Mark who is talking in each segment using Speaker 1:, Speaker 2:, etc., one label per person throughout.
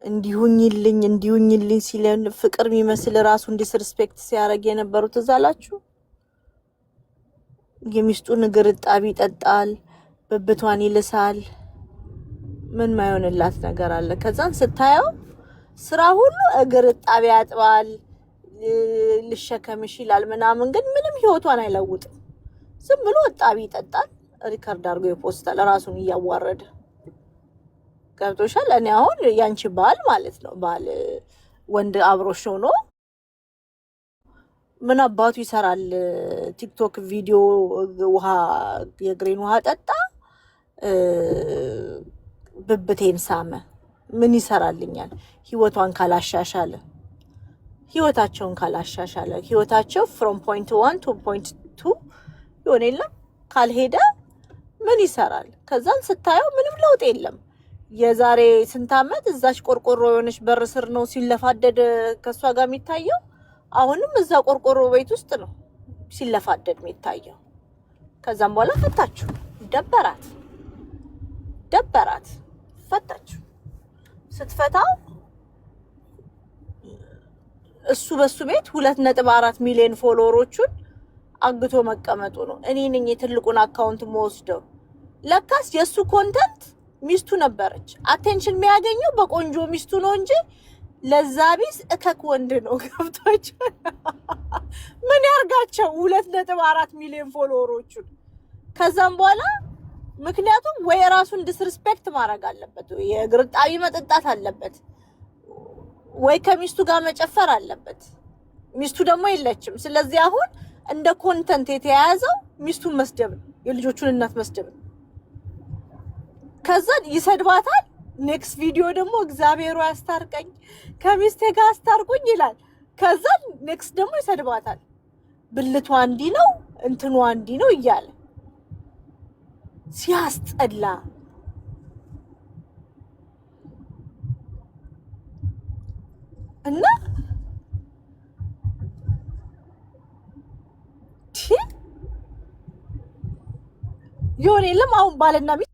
Speaker 1: እንዲሁኝልኝ ሲለን ፍቅር የሚመስል ራሱን ዲስሪስፔክት ሲያደርግ የነበሩት እዛ አላችሁ። የሚስቱን እግር ጣቢ ይጠጣል፣ ብብቷን ይልሳል። ምን ማይሆንላት ነገር አለ? ከዛን ስታየው ስራ ሁሉ እግር ጣቢ ያጥባል፣ ልሸከምሽ ይላል ምናምን፣ ግን ምንም ህይወቷን አይለውጥም። ዝም ብሎ ጣቢ ይጠጣል፣ ሪከርድ አድርጎ ይፖስታል ራሱን እያዋረደ። ገብቶሻል? እኔ አሁን ያንቺ ባል ማለት ነው ባል ወንድ አብሮሽ ሆኖ ምን አባቱ ይሰራል? ቲክቶክ ቪዲዮ ውሃ የግሬን ውሃ ጠጣ፣ ብብቴን ሳመ፣ ምን ይሰራልኛል? ህይወቷን ካላሻሻለ ህይወታቸውን ካላሻሻለ ህይወታቸው from point 1 to point 2 ይሆን የለም ካልሄደ ምን ይሰራል? ከዛን ስታየው ምንም ለውጥ የለም። የዛሬ ስንት ዓመት እዛች ቆርቆሮ የሆነች በር ስር ነው ሲለፋደድ ከሷ ጋር የሚታየው። አሁንም እዛ ቆርቆሮ ቤት ውስጥ ነው ሲለፋደድ የሚታየው። ከዛም በኋላ ፈታችሁ፣ ደበራት፣ ፈታችሁ። ስትፈታው እሱ በሱ ቤት 2.4 ሚሊዮን ፎሎወሮቹን አግቶ መቀመጡ ነው። እኔ ነኝ የትልቁን አካውንት መወስደው። ለካስ የሱ ኮንተንት ሚስቱ ነበረች። አቴንሽን የሚያገኘው በቆንጆ ሚስቱ ነው እንጂ ለዛ ቢስ እከክ ወንድ ነው። ገብቶች ምን ያርጋቸው 2.4 ሚሊዮን ፎሎወሮቹን። ከዛም በኋላ ምክንያቱም ወይ ራሱን ዲስሪስፔክት ማድረግ አለበት፣ የእግር ጣቢ መጠጣት አለበት፣ ወይ ከሚስቱ ጋር መጨፈር አለበት። ሚስቱ ደግሞ የለችም። ስለዚህ አሁን እንደ ኮንተንት የተያያዘው ሚስቱን መስደብ፣ የልጆቹን እናት መስደብ። ከዛ ይሰድባታል። ኔክስት ቪዲዮ ደግሞ እግዚአብሔሩ ያስታርቀኝ ከሚስቴ ጋር አስታርቁኝ ይላል። ከዛ ኔክስት ደግሞ ይሰድባታል። ብልቷ እንዲ ነው እንትኗ እንዲ ነው እያለ ሲያስጠላ። እና ይሆን የለም አሁን ባልና ሚስት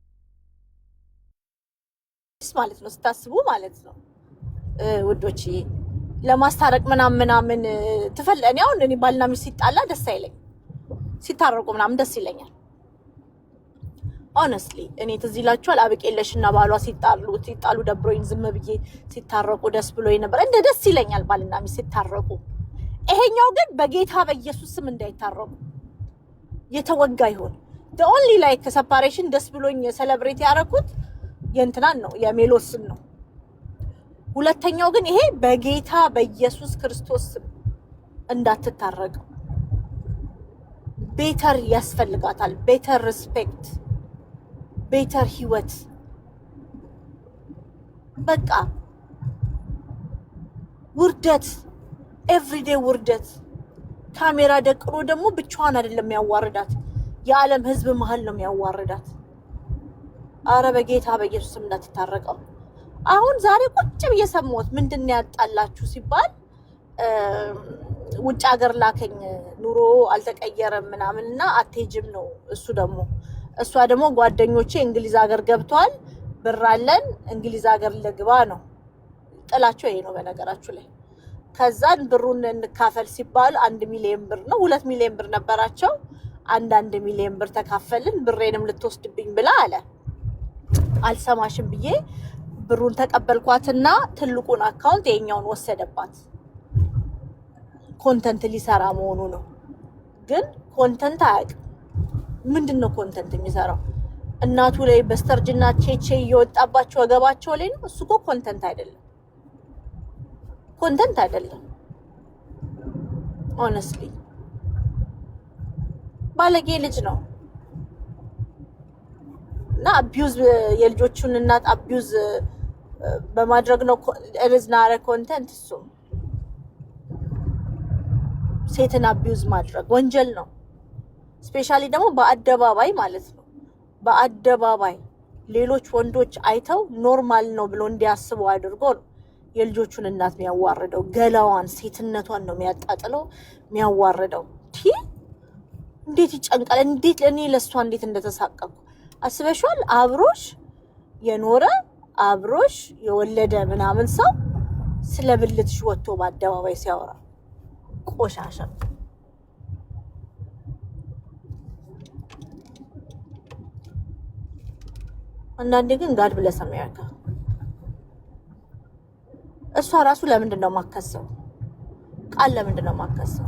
Speaker 1: ማለት ነው ስታስቡ ማለት ነው ውዶች፣ ለማስታረቅ ምናምን እኔ አሁን እኔ ባልና ሚስት ሲጣላ ደስ አይለኝ፣ ሲታረቁ ምናምን ደስ ይለኛል። ሆነስትሊ እኔ ትዝ ይላችኋል አበቄለሽና ባሏ ሲጣሉ ደብሮኝ ዝም ብዬ ሲታረቁ ደስ ብሎኝ ነበር። እንደ ደስ ይለኛል ባልና ሚስት ሲታረቁ። ይሄኛው ግን በጌታ በኢየሱስ ስም እንዳይታረቁ የተወጋ ይሆን። the only like separation ደስ ብሎኝ ሴሌብሬት ያደረኩት የእንትናን ነው የሜሎስን ነው። ሁለተኛው ግን ይሄ በጌታ በኢየሱስ ክርስቶስ ስም እንዳትታረቁ። ቤተር ያስፈልጋታል፣ ቤተር ሪስፔክት፣ ቤተር ህይወት። በቃ ውርደት፣ ኤቭሪዴይ ውርደት። ካሜራ ደቅኖ ደግሞ ብቻዋን አይደለም የሚያዋርዳት፣ የዓለም ህዝብ መሀል ነው የሚያዋርዳት። አረ በጌታ በኢየሱስ ስም እንዳትታረቀው። አሁን ዛሬ ቁጭ ብዬ ሰማሁት። ምንድን ነው ያጣላችሁ ሲባል ውጭ ሀገር ላከኝ፣ ኑሮ አልተቀየረም ምናምንና አትሄጂም ነው እሷ ደግሞ ጓደኞቼ እንግሊዝ ሀገር ገብቷል፣ ብር አለን እንግሊዝ ሀገር ልግባ ነው ጥላቸው። ይሄ ነው በነገራችሁ ላይ። ከዛን ብሩን እንካፈል ሲባል 1 ሚሊዮን ብር ነው 2 ሚሊዮን ብር ነበራቸው። 1 ሚሊዮን ብር ተካፈልን፣ ብሬንም ልትወስድብኝ ብላ አለ። አልሰማሽም ብዬ ብሩን ተቀበልኳትና ትልቁን አካውንት የኛውን ወሰደባት። ኮንተንት ሊሰራ መሆኑ ነው። ግን ኮንተንት አያውቅም። ምንድነው ኮንተንት የሚሰራው? እናቱ ላይ በስተርጅና ቼቼ እየወጣባቸው ወገባቸው ላይ ነው። እሱ እኮ ኮንተንት አይደለም። ሆነስትሊ ባለጌ ልጅ ነው። እና አቢዩዝ የልጆቹን እናት አቢዩዝ በማድረግ ነው። እዝናረ ኮንተንት እሱ ሴትን አቢዩዝ ማድረግ ወንጀል ነው። ስፔሻሊ ደግሞ በአደባባይ ማለት ነው። በአደባባይ ሌሎች ወንዶች አይተው ኖርማል ነው ብሎ እንዲያስቡ አድርጎ ነው የልጆቹን እናት የሚያዋርደው። ገላዋን ሴትነቷን ነው የሚያጣጥለው የሚያዋርደው። እንዴት ይጨንቃል! እንዴት ለኔ ለሷ እንዴት እንደተሳቀቁ አስበሽዋል? አብሮሽ የኖረ አብሮሽ የወለደ ምናምን ሰው ስለ ብልትሽ ወጥቶ በአደባባይ ሲያወራ ቆሻሻ። አንዳንዴ ግን ጋድ ብለስ አሜሪካ እሷ ራሱ ለምንድን ነው ማከሰው? ቃል ለምንድን ነው ማከሰው?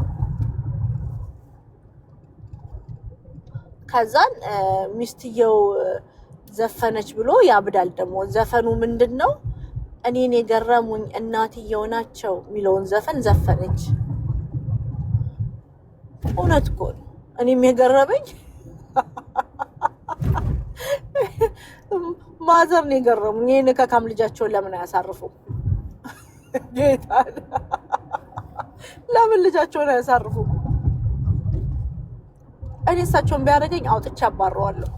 Speaker 1: ከዛን ሚስትየው ዘፈነች ብሎ ያብዳል። ደግሞ ዘፈኑ ምንድነው? እኔን የገረሙኝ እናትየው ናቸው የሚለውን ዘፈን ዘፈነች። እውነት እኮ ነው። እኔም የገረመኝ ማዘር ነው የገረሙኝ። ይሄን ከካም ልጃቸውን ለምን አያሳርፉ? ጌታ ለምን ልጃቸውን አያሳርፉ? እኔ እሳቸውን ቢያደርገኝ አውጥቼ አባረዋለሁ፣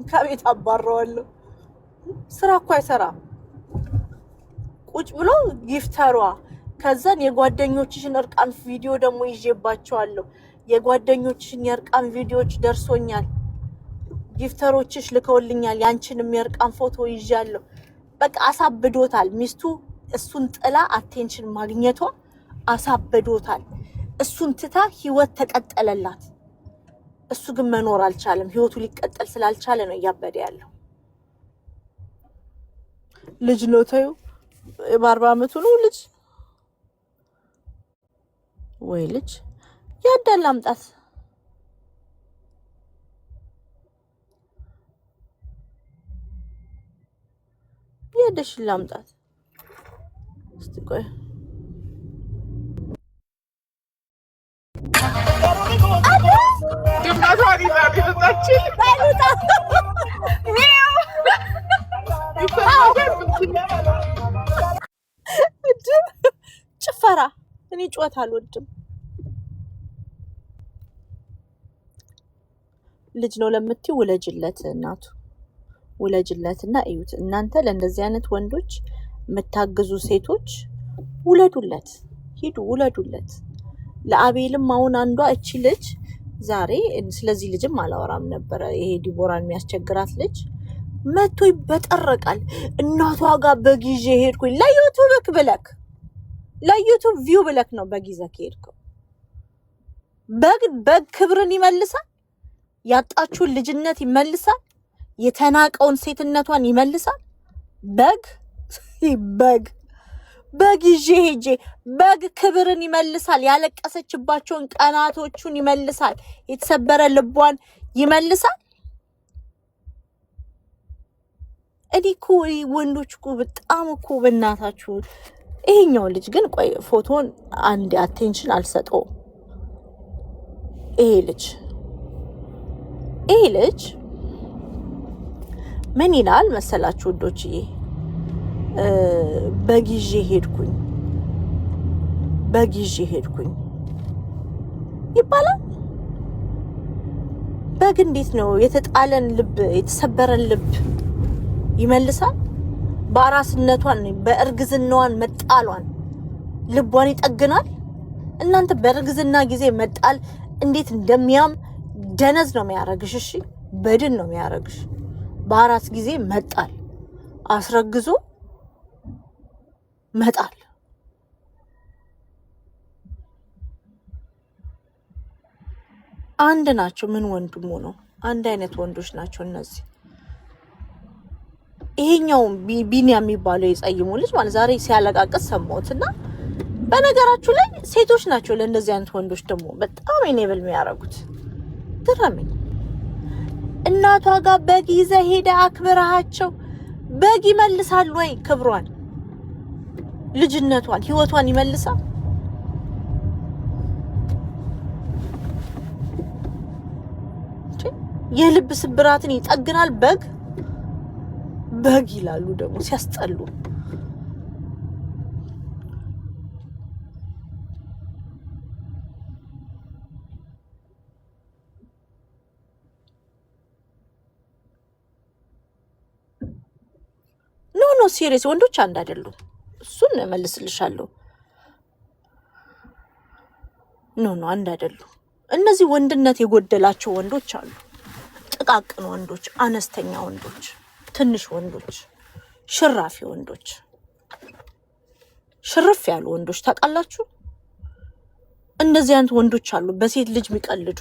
Speaker 1: ከቤት አባረዋለሁ። ስራ እኮ አይሰራም። ቁጭ ብሎ ጊፍተሯ ከዛን የጓደኞችሽን እርቃን ቪዲዮ ደግሞ ይዤባቸዋለሁ። የጓደኞችሽን የእርቃን ቪዲዮዎች ደርሶኛል፣ ጊፍተሮችሽ ልከውልኛል። ያንቺንም የእርቃን ፎቶ ይዣለሁ። በቃ አሳብዶታል። ሚስቱ እሱን ጥላ አቴንሽን ማግኘቷ አሳብዶታል። እሱን ትታ ህይወት ተቀጠለላት። እሱ ግን መኖር አልቻለም። ህይወቱ ሊቀጠል ስላልቻለ ነው እያበደ ያለው። ልጅ ነው ተይው፣ የ40 ዓመቱ ነው ልጅ። ወይ ልጅ ያዳል አምጣት። ያደሽ ላምጣት እስቲ ቆይ ጭፈራ እኔ ጨዋታ አልወድም። ልጅ ነው ለምትይ ውለጅለት፣ እናቱ ውለጅለትና እዩት። እናንተ ለእንደዚህ አይነት ወንዶች የምታግዙ ሴቶች ውለዱለት፣ ሂዱ ውለዱለት። ለአቤልም አሁን አንዷ እቺ ልጅ ዛሬ ስለዚህ ልጅም አላወራም ነበረ። ይሄ ዲቦራን የሚያስቸግራት ልጅ መቶ ይበጠረቃል። እናቷ ጋር በጊዜ ሄድኩኝ ለዩቲዩብ ብለክ ለዩቲዩብ ቪው ብለክ ነው በጊዜ ሄድከው። በግ ክብርን ይመልሳል። ያጣችውን ልጅነት ይመልሳል። የተናቀውን ሴትነቷን ይመልሳል። በጊዜ ሄጄ በግ ክብርን ይመልሳል። ያለቀሰችባቸውን ቀናቶቹን ይመልሳል። የተሰበረ ልቧን ይመልሳል። እኔ እኮ ወንዶች እኮ በጣም እኮ በእናታችሁ። ይሄኛው ልጅ ግን ቆይ ፎቶን አንድ አቴንሽን አልሰጠውም። ይሄ ልጅ ምን ይላል መሰላችሁ ወዶችዬ? በጊዜ ሄድኩኝ ይባላል። በግ እንዴት ነው የተጣለን ልብ የተሰበረን ልብ ይመልሳል? በአራስነቷን በእርግዝናዋን መጣሏን ልቧን ይጠግናል። እናንተ በእርግዝና ጊዜ መጣል እንዴት እንደሚያም ደነዝ ነው የሚያረግሽ። እሺ በድን ነው የሚያረግሽ። በአራስ ጊዜ መጣል አስረግዞ መጣል አንድ ናቸው። ምን ወንድሙ ነው? አንድ አይነት ወንዶች ናቸው እነዚህ። ይሄኛው ቢኒያ የሚባለው የጸይሙ ልጅ ማለት ዛሬ ሲያለቃቅስ ሰማሁትና፣ በነገራችሁ ላይ ሴቶች ናቸው ለእንደዚህ አይነት ወንዶች ደግሞ በጣም ኢኔብል የሚያደርጉት። ግረመኝ። እናቷ ጋር በግ ይዘህ ሄደህ አክብረሃቸው በግ ይመልሳል ወይ? ክብሯን፣ ልጅነቷን፣ ህይወቷን ይመልሳል? የልብ ስብራትን ይጠግናል በግ ይላሉ ደግሞ ሲያስጠሉ። ኖ ሲሪየስ ወንዶች አንድ አይደሉም። እሱን እመልስልሻለሁ። ኖ አንድ አይደሉም። እነዚህ ወንድነት የጎደላቸው ወንዶች አሉ። ጥቃቅን ወንዶች፣ አነስተኛ ወንዶች፣ ትንሽ ወንዶች ሽራፊ ወንዶች፣ ሽርፍ ያሉ ወንዶች ታውቃላችሁ? እንደዚህ አይነት ወንዶች አሉ፣ በሴት ልጅ የሚቀልዱ፣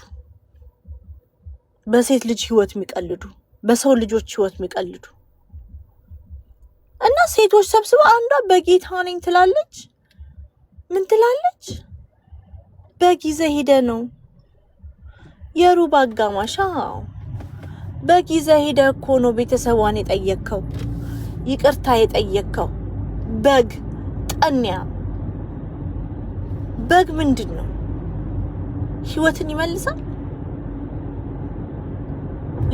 Speaker 1: በሴት ልጅ ህይወት የሚቀልዱ፣ በሰው ልጆች ህይወት የሚቀልዱ እና ሴቶች ሰብስበው አንዷ በጌታ ነኝ ትላለች። ምን ትላለች? በጊዜ ሄደ ነው የሩብ አጋማሽ። በጊዜ ሄደ እኮ ነው ቤተሰቧን የጠየቅከው፣ ይቅርታ የጠየቅከው። በግ ጠንያ በግ ምንድን ነው? ህይወትን ይመልሳል?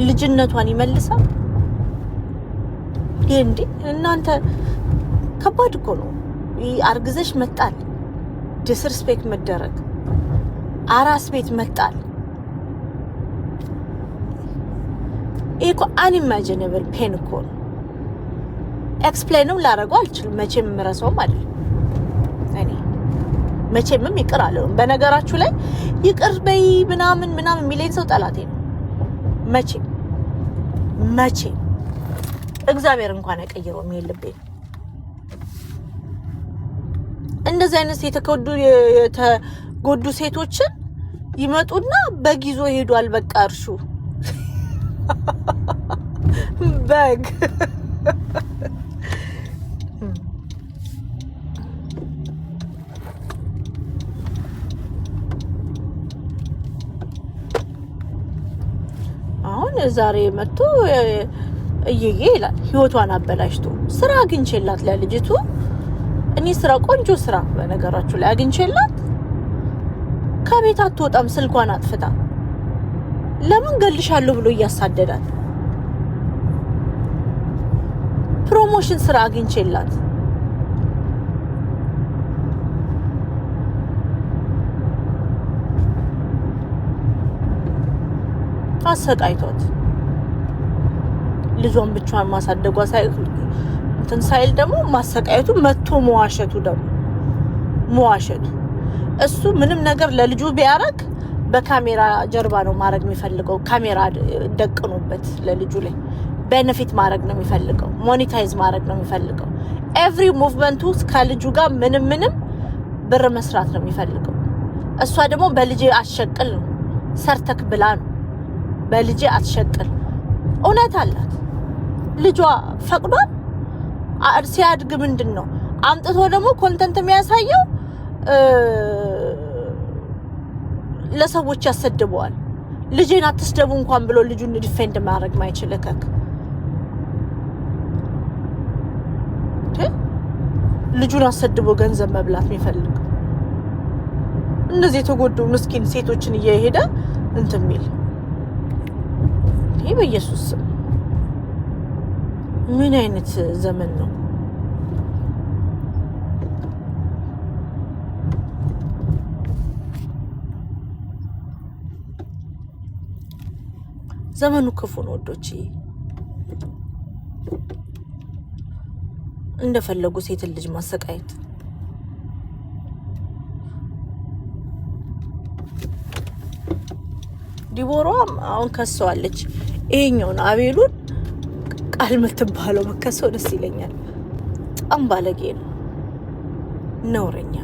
Speaker 1: ልጅነቷን ይመልሳል? እንዴ እናንተ ከባድ እኮ ነው። አርግዘሽ መጣል፣ ዲስሪስፔክት መደረግ፣ አራስ ቤት መጣል፣ ይሄ እኮ አንኢማጂነብል ፔን እኮ ነው። ኤክስፕሌንም ላደርገው አልችልም። መቼም የምረሳውም አይደለም። እኔ መቼምም ይቅር አልለውም። በነገራችሁ ላይ ይቅር በይ ምናምን የሚለኝ ሰው ጠላቴ ነው። መቼም እግዚአብሔር እንኳን አይቀይረውም። ይሄ ልቤ እንደዚህ አይነት የተጎዱ ሴቶችን ይመጡና በጊዞ ሄዷል። በቃ እርሹ በግ አሁን ዛሬ መጥቶ እየዬ ይላል። ህይወቷን አበላሽቶ ስራ አግኝቼላት ለልጅቱ እኔ ስራ ቆንጆ ስራ በነገራችሁ ላይ አግኝቼላት ከቤት አትወጣም። ስልኳን አጥፍታ ለምን ገልሻለሁ ብሎ እያሳደዳት ፕሮሞሽን ስራ አግኝቼላት አሰቃይቷት ልጇን ብቻዋን ማሳደጓ ሳይል ደግሞ ማሰቃየቱ መጥቶ መዋሸቱ እሱ ምንም ነገር ለልጁ ቢያረግ በካሜራ ጀርባ ነው ማድረግ የሚፈልገው። ካሜራ ደቅኖበት ለልጁ ላይ ቤኔፊት ማድረግ ነው የሚፈልገው። ሞኔታይዝ ማድረግ ነው የሚፈልገው። ኤቭሪ ሙቭመንቱ ከልጁ ጋር ምንም ብር መስራት ነው የሚፈልገው። እሷ ደግሞ በልጄ አትሸቅል ነው ሰርተክ ብላ ነው በልጄ አትሸቅል። እውነት አላት። ልጇ ፈቅዷል። ሲያድግ ምንድነው አምጥቶ ደግሞ ኮንተንት የሚያሳየው ለሰዎች ያሰድበዋል። ልጄን አትስደቡ እንኳን ብሎ ልጁን ዲፌንድ ማድረግ ማይችል ከክ ልጁን አሰድቦ ገንዘብ መብላት የሚፈልግ እነዚህ የተጎዱ ምስኪን ሴቶችን እየሄደ እንትን ሚል ይሄ በኢየሱስ ምን አይነት ዘመን ነው? ዘመኑ ክፉ ነው ወዶች። እንደፈለጉ ሴት ልጅ ማሰቃየት። ዲቦራም አሁን ከሰዋለች። ይሄኛውን አቤሉን ቃል ምትባለው መከሰው ደስ ይለኛል። በጣም ባለጌ ነው፣ ነውረኛ።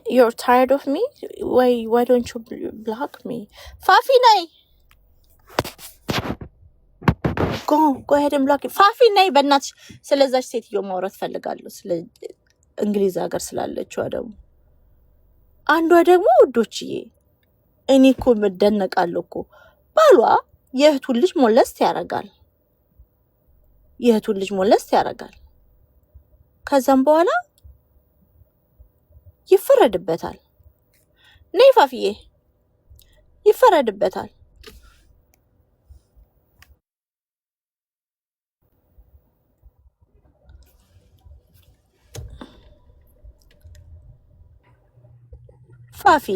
Speaker 1: You're tired of me? Why don't you block me? Fafi nay. Go ahead and block it. Fafi nay በእናትሽ ስለዛች ሴትዮ ማውራት ፈልጋለሁ። ስለ እንግሊዝ ሀገር ስላለችው ደግሞ አንዷ ደግሞ ወዶችዬ እኔ እኮ መደነቃለሁ እኮ ባሏ የእህቱን ልጅ ሞለስት ያረጋል። ከዛም በኋላ ይፈረድበታል። ነይ ፋፊዬ ይፈረድበታል። ፋፊ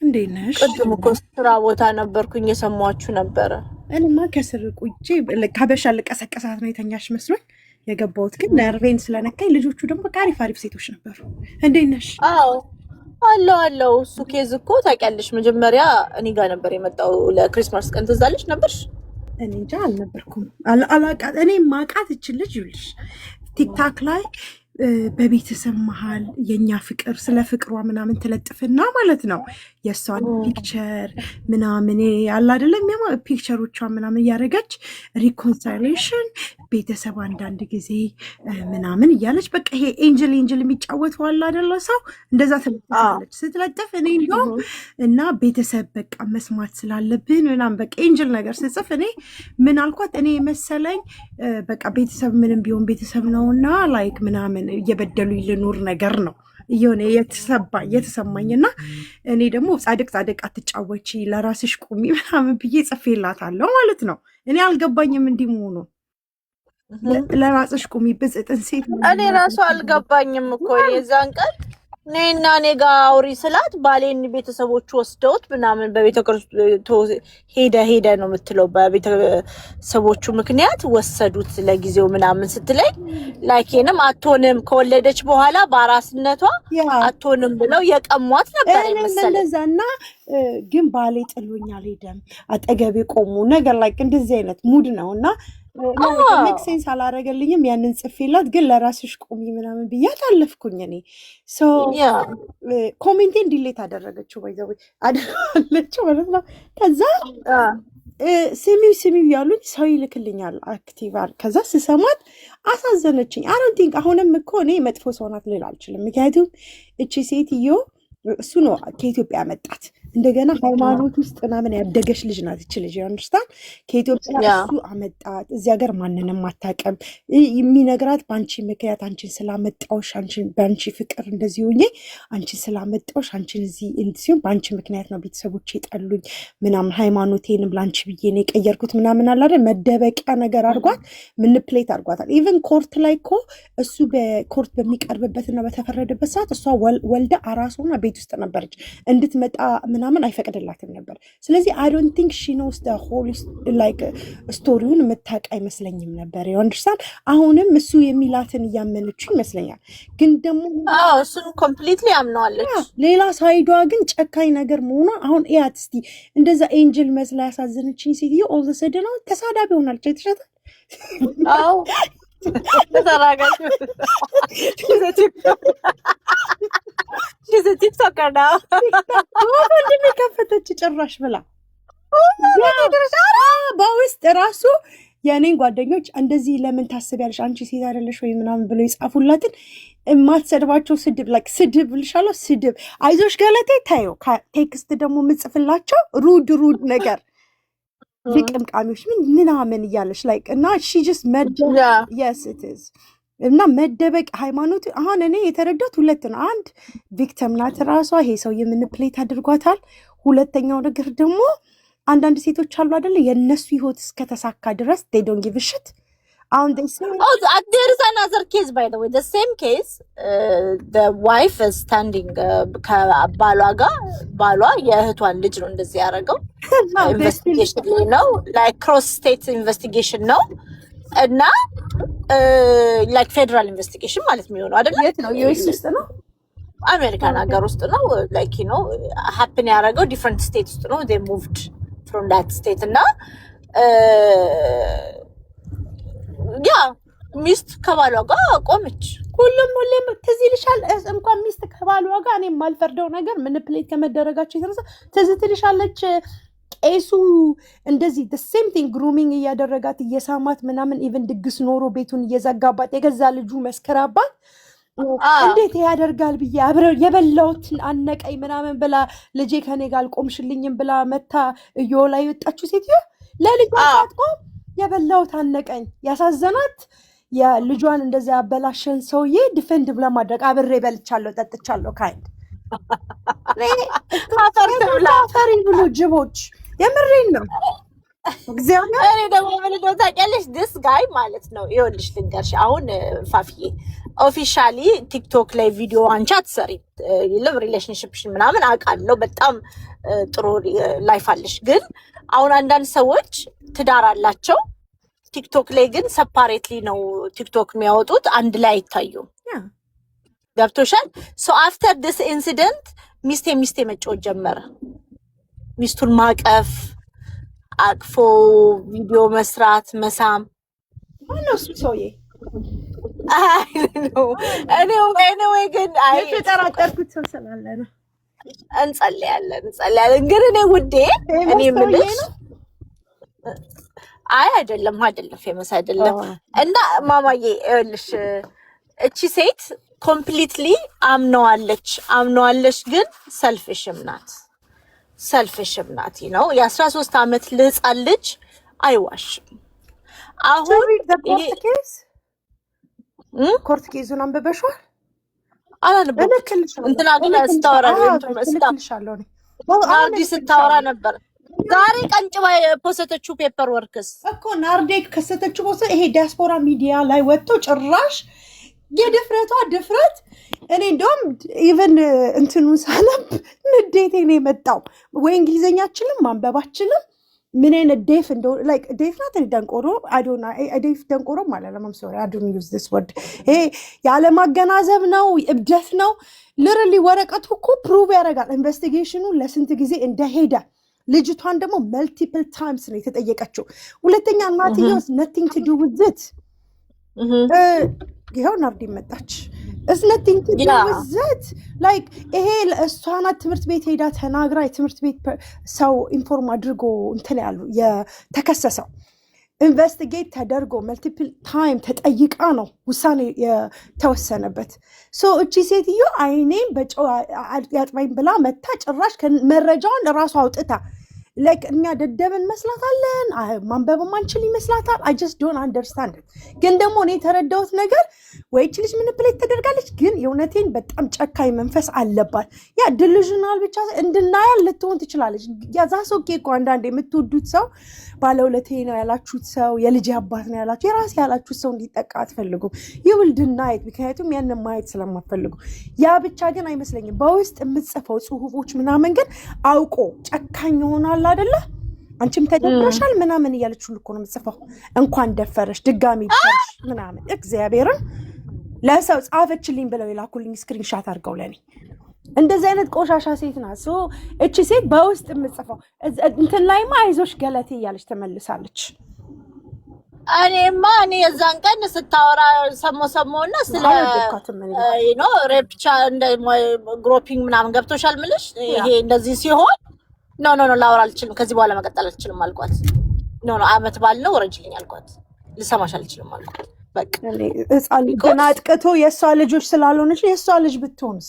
Speaker 2: እንዴት ነሽ?
Speaker 1: ቅድም እኮ ስራ ቦታ ነበርኩኝ የሰማችሁ ነበረ።
Speaker 2: እኔማ ከስር ቁጭ ከበሻ ልቀሰቀሳት ነው የተኛሽ መስሎኝ የገባሁት፣ ግን ነርቬን ስለነካኝ። ልጆቹ ደግሞ አሪፍ አሪፍ ሴቶች ነበሩ። እንዴት ነሽ?
Speaker 1: አዎ አለው እሱ ኬዝ እኮ ታውቂያለሽ፣ መጀመሪያ እኔ ጋር ነበር የመጣው ለክሪስማስ ቀን። ትዝ አለሽ ነበርሽ?
Speaker 2: እኔ እንጃ አልነበርኩም። አላቃት እኔ ማቃት እችልሽ ይልሽ ቲክታክ ላይ በቤተሰብ መሀል የኛ ፍቅር ስለ ፍቅሯ ምናምን ትለጥፍና ማለት ነው የእሷን ፒክቸር ምናምን ያለ አይደለም ፒክቸሮቿ ምናምን እያደረገች ሪኮንሳይሌሽን ቤተሰብ አንዳንድ ጊዜ ምናምን እያለች በቃ ይሄ ኤንጅል የሚጫወቱ አለ አይደለ ሰው እንደዛ ትለጥፋለች። ስትለጥፍ እኔ እንዲያውም እና ቤተሰብ በቃ መስማት ስላለብን ምናምን በቃ ኤንጅል ነገር ስጽፍ እኔ ምን አልኳት፣ እኔ መሰለኝ በቃ ቤተሰብ ምንም ቢሆን ቤተሰብ ነውና ላይክ ምናምን እየበደሉ ልኑር ነገር ነው እየሆነ የተሰማኝ እና እኔ ደግሞ ጻድቅ አትጫወቺ ለራስሽ ቁሚ ምናምን ብዬ ጽፌላታለሁ ማለት ነው። እኔ አልገባኝም እንዲህ መሆኑ። ለራስሽ ቁሚ ብጽጥን ሴት
Speaker 1: እኔ ራሱ አልገባኝም እኮ የዛን ቀን ነይና እኔ ጋር አውሪ ስላት ባሌን ቤተሰቦቹ ወስደውት ምናምን ሄደ ነው የምትለው። በቤተሰቦቹ ምክንያት ወሰዱት ለጊዜው ምናምን ስትለኝ ላይኬንም አትሆንም ከወለደች በኋላ በአራስነቷ አትሆንም ብለው የቀሟት ነበር ይመስላል።
Speaker 2: እንደዛና ግን ባሌ ጥሎኝ አልሄደም አጠገቤ ቆሙ ነገር ላይ እንደዚህ አይነት ሙድ ነውና ሜክ ሴንስ አላረገልኝም። ያንን ጽፌላት ግን ለራስሽ ቁሚ ምናምን ብያት አለፍኩኝ። እኔ ኮሜንቴን ዲሌት አደረገችው አደረጋለችው ማለት ነው። ከዛ ስሚው ያሉኝ ሰው ይልክልኛል አክቲቭ ከዛ ስሰማት አሳዘነችኝ። አሮን ቲንክ አሁንም እኮ እኔ መጥፎ ሰው ናት ልል አልችልም። ምክንያቱም እቺ ሴትዮ እሱ ነው ከኢትዮጵያ መጣት እንደገና ሃይማኖት ውስጥ ምናምን ያደገች ልጅ ናት። እች ልጅ አንደርስታንድ ከኢትዮጵያ እሱ አመጣት። እዚህ ሀገር ማንንም አታውቅም። የሚነግራት በአንቺ ምክንያት አንቺን ስላመጣውሽ፣ በአንቺ ፍቅር እንደዚህ ሆኜ አንቺን ስላመጣውሽ፣ አንቺን እዚህ ሲሆን በአንቺ ምክንያት ነው ቤተሰቦች የጠሉኝ ምናምን፣ ሃይማኖቴንም ለአንቺ ብዬ ነው የቀየርኩት ምናምን አለ አይደል። መደበቂያ ነገር አድርጓት ምንፕሌት አድርጓታል። ኢቨን ኮርት ላይ እኮ እሱ በኮርት በሚቀርብበትና በተፈረደበት ሰዓት እሷ ወልዳ አራስ ሆና ቤት ውስጥ ነበረች። እንድትመጣ ምናምን አይፈቅድላትም ነበር። ስለዚህ አይ ዶንት ቲንክ ሺ ኖውስ ዘ ሆል ላይክ ስቶሪውን የምታውቅ አይመስለኝም ነበር። አንደርስታንድ አሁንም እሱ የሚላትን እያመነችው ይመስለኛል። ግን ደግሞ
Speaker 1: እሱን ኮምፕሊትሊ አምነዋለች።
Speaker 2: ሌላ ሳይዷ ግን ጨካኝ ነገር መሆኗ አሁን እያት እስቲ እንደዛ ኤንጅል መስላ ያሳዘነችኝ ሴትዮ ኦል ዘ ሰደን ተሳዳቢ ሆናለች። አይተሻታል?
Speaker 1: አዎ ተራጋች ቲክቶከር ነው
Speaker 2: ወንድሜ ከፈተች ጭራሽ ብላ በውስጥ ራሱ የእኔን ጓደኞች እንደዚህ ለምን ታስቢያለሽ አንቺ ሴት አይደለሽ ወይ ምናምን ብሎ የጻፉላትን የማትሰድባቸው ስድብ ላይክ ስድብ ልሻለሁ ስድብ አይዞሽ ገለቴ ታየው ቴክስት ደግሞ የምጽፍላቸው ሩድ ነገር ልቅምቃሚዎች ምናምን እያለሽ ላይክ እና ሺ ጀስት yes it is እና መደበቅ ሃይማኖት አሁን እኔ የተረዳሁት ሁለት ነው። አንድ ቪክቲም ናት ራሷ፣ ይሄ ሰው የምንፕሌት አድርጓታል። ሁለተኛው ነገር ደግሞ አንዳንድ ሴቶች አሉ አይደለ የነሱ ህይወት እስከተሳካ ድረስ they don't give a shit። አሁን
Speaker 1: there is another case by the way the same case the wife is standing ከባሏ ጋር ባሏ የእህቷን ልጅ ነው እንደዚህ ያደረገው ኢንቨስቲጌሽን ነው like cross state investigation ነው እና ላይክ ፌደራል ኢንቨስቲጌሽን ማለት የሚሆነው አይደለ?
Speaker 2: የት ነው? ዩኤስ ውስጥ ነው፣
Speaker 1: አሜሪካን ሀገር ውስጥ ነው። ላይክ ዩ ኖ ሃፕን ያደረገው ዲፍረንት ስቴት ውስጥ ነው። they moved from that state እና ያ ሚስት ከባሏ ጋር ቆመች።
Speaker 2: ሁሌም ትዝ ይልሻል እንኳን ሚስት ከባሏ ጋር እኔ የማልፈርደው ነገር ምንፕሌት ከመደረጋቸው የተነሳ ትዝ ትልሻለች ቄሱ እንደዚህ the same thing grooming እያደረጋት እየሳማት ምናምን ኢቨን ድግስ ኖሮ ቤቱን እየዘጋባት የገዛ ልጁ መስከራባት እንዴት ያደርጋል ብዬ አብረው የበላውትን አነቀኝ ምናምን ብላ ልጄ ከኔ ጋር አልቆምሽልኝም ብላ መታ እየወላ የወጣችው ሴትዮ ለልጇ አጥቆም የበላውት አነቀኝ ያሳዘናት የልጇን እንደዛ ያበላሸን ሰውዬ ዲፌንድ ብላ ማድረግ አብሬ በልቻለሁ ጠጥቻለሁ ካይንድ አፈሪ ብሎ ጅቦች የምሬን ነው። እግዚአብሔር
Speaker 1: እኔ ደግሞ ምን እንደው ታውቂያለሽ this guy ማለት ነው ይኸውልሽ ልንገርሽ አሁን ፋፊዬ ኦፊሻሊ ቲክቶክ ላይ ቪዲዮ አንቺ አትሰሪም ልብ ሪሌሽንሺፕሽን ምናምን አውቃለሁ በጣም ጥሩ ላይፍ አለሽ ግን አሁን አንዳንድ ሰዎች ትዳር አላቸው ቲክቶክ ላይ ግን ሰፓሬትሊ ነው ቲክቶክ የሚያወጡት አንድ ላይ አይታዩም ገብቶሻል ሶ አፍተር ዲስ ኢንሲደንት ሚስቴ መጫወት ጀመረ ሚስቱን ማቀፍ አቅፎ ቪዲዮ መስራት መሳም
Speaker 2: ማነው እሱ ሰውዬ
Speaker 1: anyway ግን
Speaker 2: የተጠራጠርኩት ሰው ስላለ ነው
Speaker 1: እንጸልያለን ግን እኔ ውዴ እኔ የምልሽ አይደለም ፌመስ አይደለም እና ማማዬ ይኸውልሽ እቺ ሴት ኮምፕሊትሊ አምነዋለች ግን ሰልፍሽም ናት ነው የ13 ዓመት ህፃን ልጅ አይዋሽም አሁን
Speaker 2: ኮርት ኬዙን አንብበሽዋል
Speaker 1: አላነበብኩም እንትና ግን ስታወራ ነበር ዛሬ ቀንጭባ የፖስተችው ፔፐር ወርክስ
Speaker 2: እኮ ናርዴ ከሰተችው ፖስት ይሄ ዲያስፖራ ሚዲያ ላይ ወጥቶ ጭራሽ ድፍረት እኔ እንደውም ኢቨን እንትኑን ሳነብ ንዴቴ ነው የመጣው ወይ እንግሊዘኛችንም ማንበባችንም ምን አይነት ዴፍ እንደው ላይክ ዴፍ ናት ደንቆሮ ዴፍ ደንቆሮ ማለት ነው ሶሪ I don't use this word ያለ ማገናዘብ ነው እብደት ነው ሊትራሊ ወረቀቱ እኮ ፕሩቭ ያደርጋል ኢንቨስቲጌሽኑ ለስንት ጊዜ እንደሄደ ልጅቷን ደግሞ መልቲፕል ታይምስ ነው የተጠየቀችው ሁለተኛ እናትየው nothing to do with it ይሄው ናርዲ መጣች it's nothing to do with it like ይሄ እሷና ትምህርት ቤት ሄዳ ተናግራ የትምህርት ቤት ሰው ኢንፎርም አድርጎ እንትን ያሉ የተከሰሰው ኢንቨስቲጌት ተደርጎ መልቲፕል ታይም ተጠይቃ ነው ውሳኔ የተወሰነበት ሶ እቺ ሴትዮ አይኔን በጨው ያጥባኝ ብላ መታ ጭራሽ መረጃውን ራሷ አውጥታ like እኛ ደደብን መስላታለን ማንበብ ማንችል ይመስላታል I just don't understand it ግን ደግሞ እኔ ተረዳሁት ነገር ወይች ልጅ ምንፕሌት ተደርጋለች ግን የእውነቴን በጣም ጨካኝ መንፈስ አለባት ያ ዲሉዥናል ብቻ እንድናያል ልትሆን ትችላለች ያዛ ሰው ኬኮ አንዳንዴ የምትወዱት ሰው ባለውለቴ ነው ያላችሁት ሰው የልጅ አባት ነው ያላችሁ የራስ ያላችሁት ሰው እንዲጠቃ አትፈልጉም you will deny it ምክንያቱም ያንን ማየት ስለማትፈልጉ ያ ብቻ ግን አይመስለኝም በውስጥ የምትጽፈው ጽሁፎች ምናምን ግን አውቆ ጨካኝ ይሆናል አይደለ አንቺም ተደፍረሻል ምናምን እያለች ሁሉ እኮ ነው የምትጽፈው እንኳን ደፈረሽ ድጋሚ ደፈረሽ ምናምን እግዚአብሔርን ለሰው ጻፈችልኝ ብለው ይላኩልኝ ስክሪንሻት አድርገው ለኔ እንደዚህ አይነት ቆሻሻ ሴት ናት ሶ እቺ ሴት በውስጥ የምትጽፈው እንትን ላይማ አይዞሽ ገለቴ እያለች ተመልሳለች
Speaker 1: እኔ የዛን ቀን ስታወራ ሰሞና ስለ ሬፕቻ እንደ ግሮፒንግ ምናምን ገብቶሻል ምልሽ ይሄ እንደዚህ ሲሆን ኖ ላወራ አልችልም ከዚህ በኋላ መቀጠል አልችልም አልኳት ኖ አመት ባልነው ወረጅልኝ አልኳት ልሰማሽ አልችልም አልኳት በቃ
Speaker 2: ህፃን ገና አጥቅቶ የሷ ልጆች ስላልሆነች የሷ ልጅ ብትሆንስ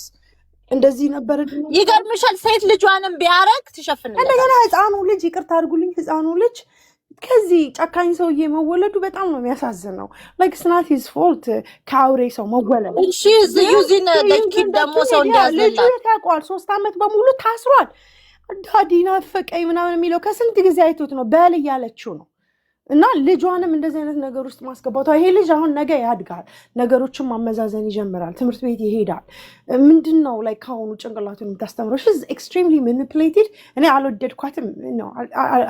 Speaker 2: እንደዚህ ነበር
Speaker 1: ይገርምሻል ሴት ልጇንም ቢያረግ ትሸፍንልኝ
Speaker 2: እንደገና ህፃኑ ልጅ ይቅርታ አድርጉልኝ ህፃኑ ልጅ ከዚህ ጨካኝ ሰውዬ መወለዱ በጣም ነው የሚያሳዝነው like it's not his fault ካውሬ ሰው መወለድ
Speaker 1: she is using the kid ደግሞ ሰው እንዲያዝላት
Speaker 2: ልጁ ታቋል 3 አመት በሙሉ ታስሯል ዳዲና ፈቀይ ምናምን የሚለው ከስንት ጊዜ አይቶት ነው በል እያለችው ነው እና ልጇንም እንደዚህ አይነት ነገር ውስጥ ማስገባቷ ይሄ ልጅ አሁን ነገ ያድጋል ነገሮችን ማመዛዘን ይጀምራል ትምህርት ቤት ይሄዳል ምንድነው ላይ ካሁኑ ጭንቅላቱን የምታስተምረው she's extremely manipulated እኔ አልወደድኳትም ነው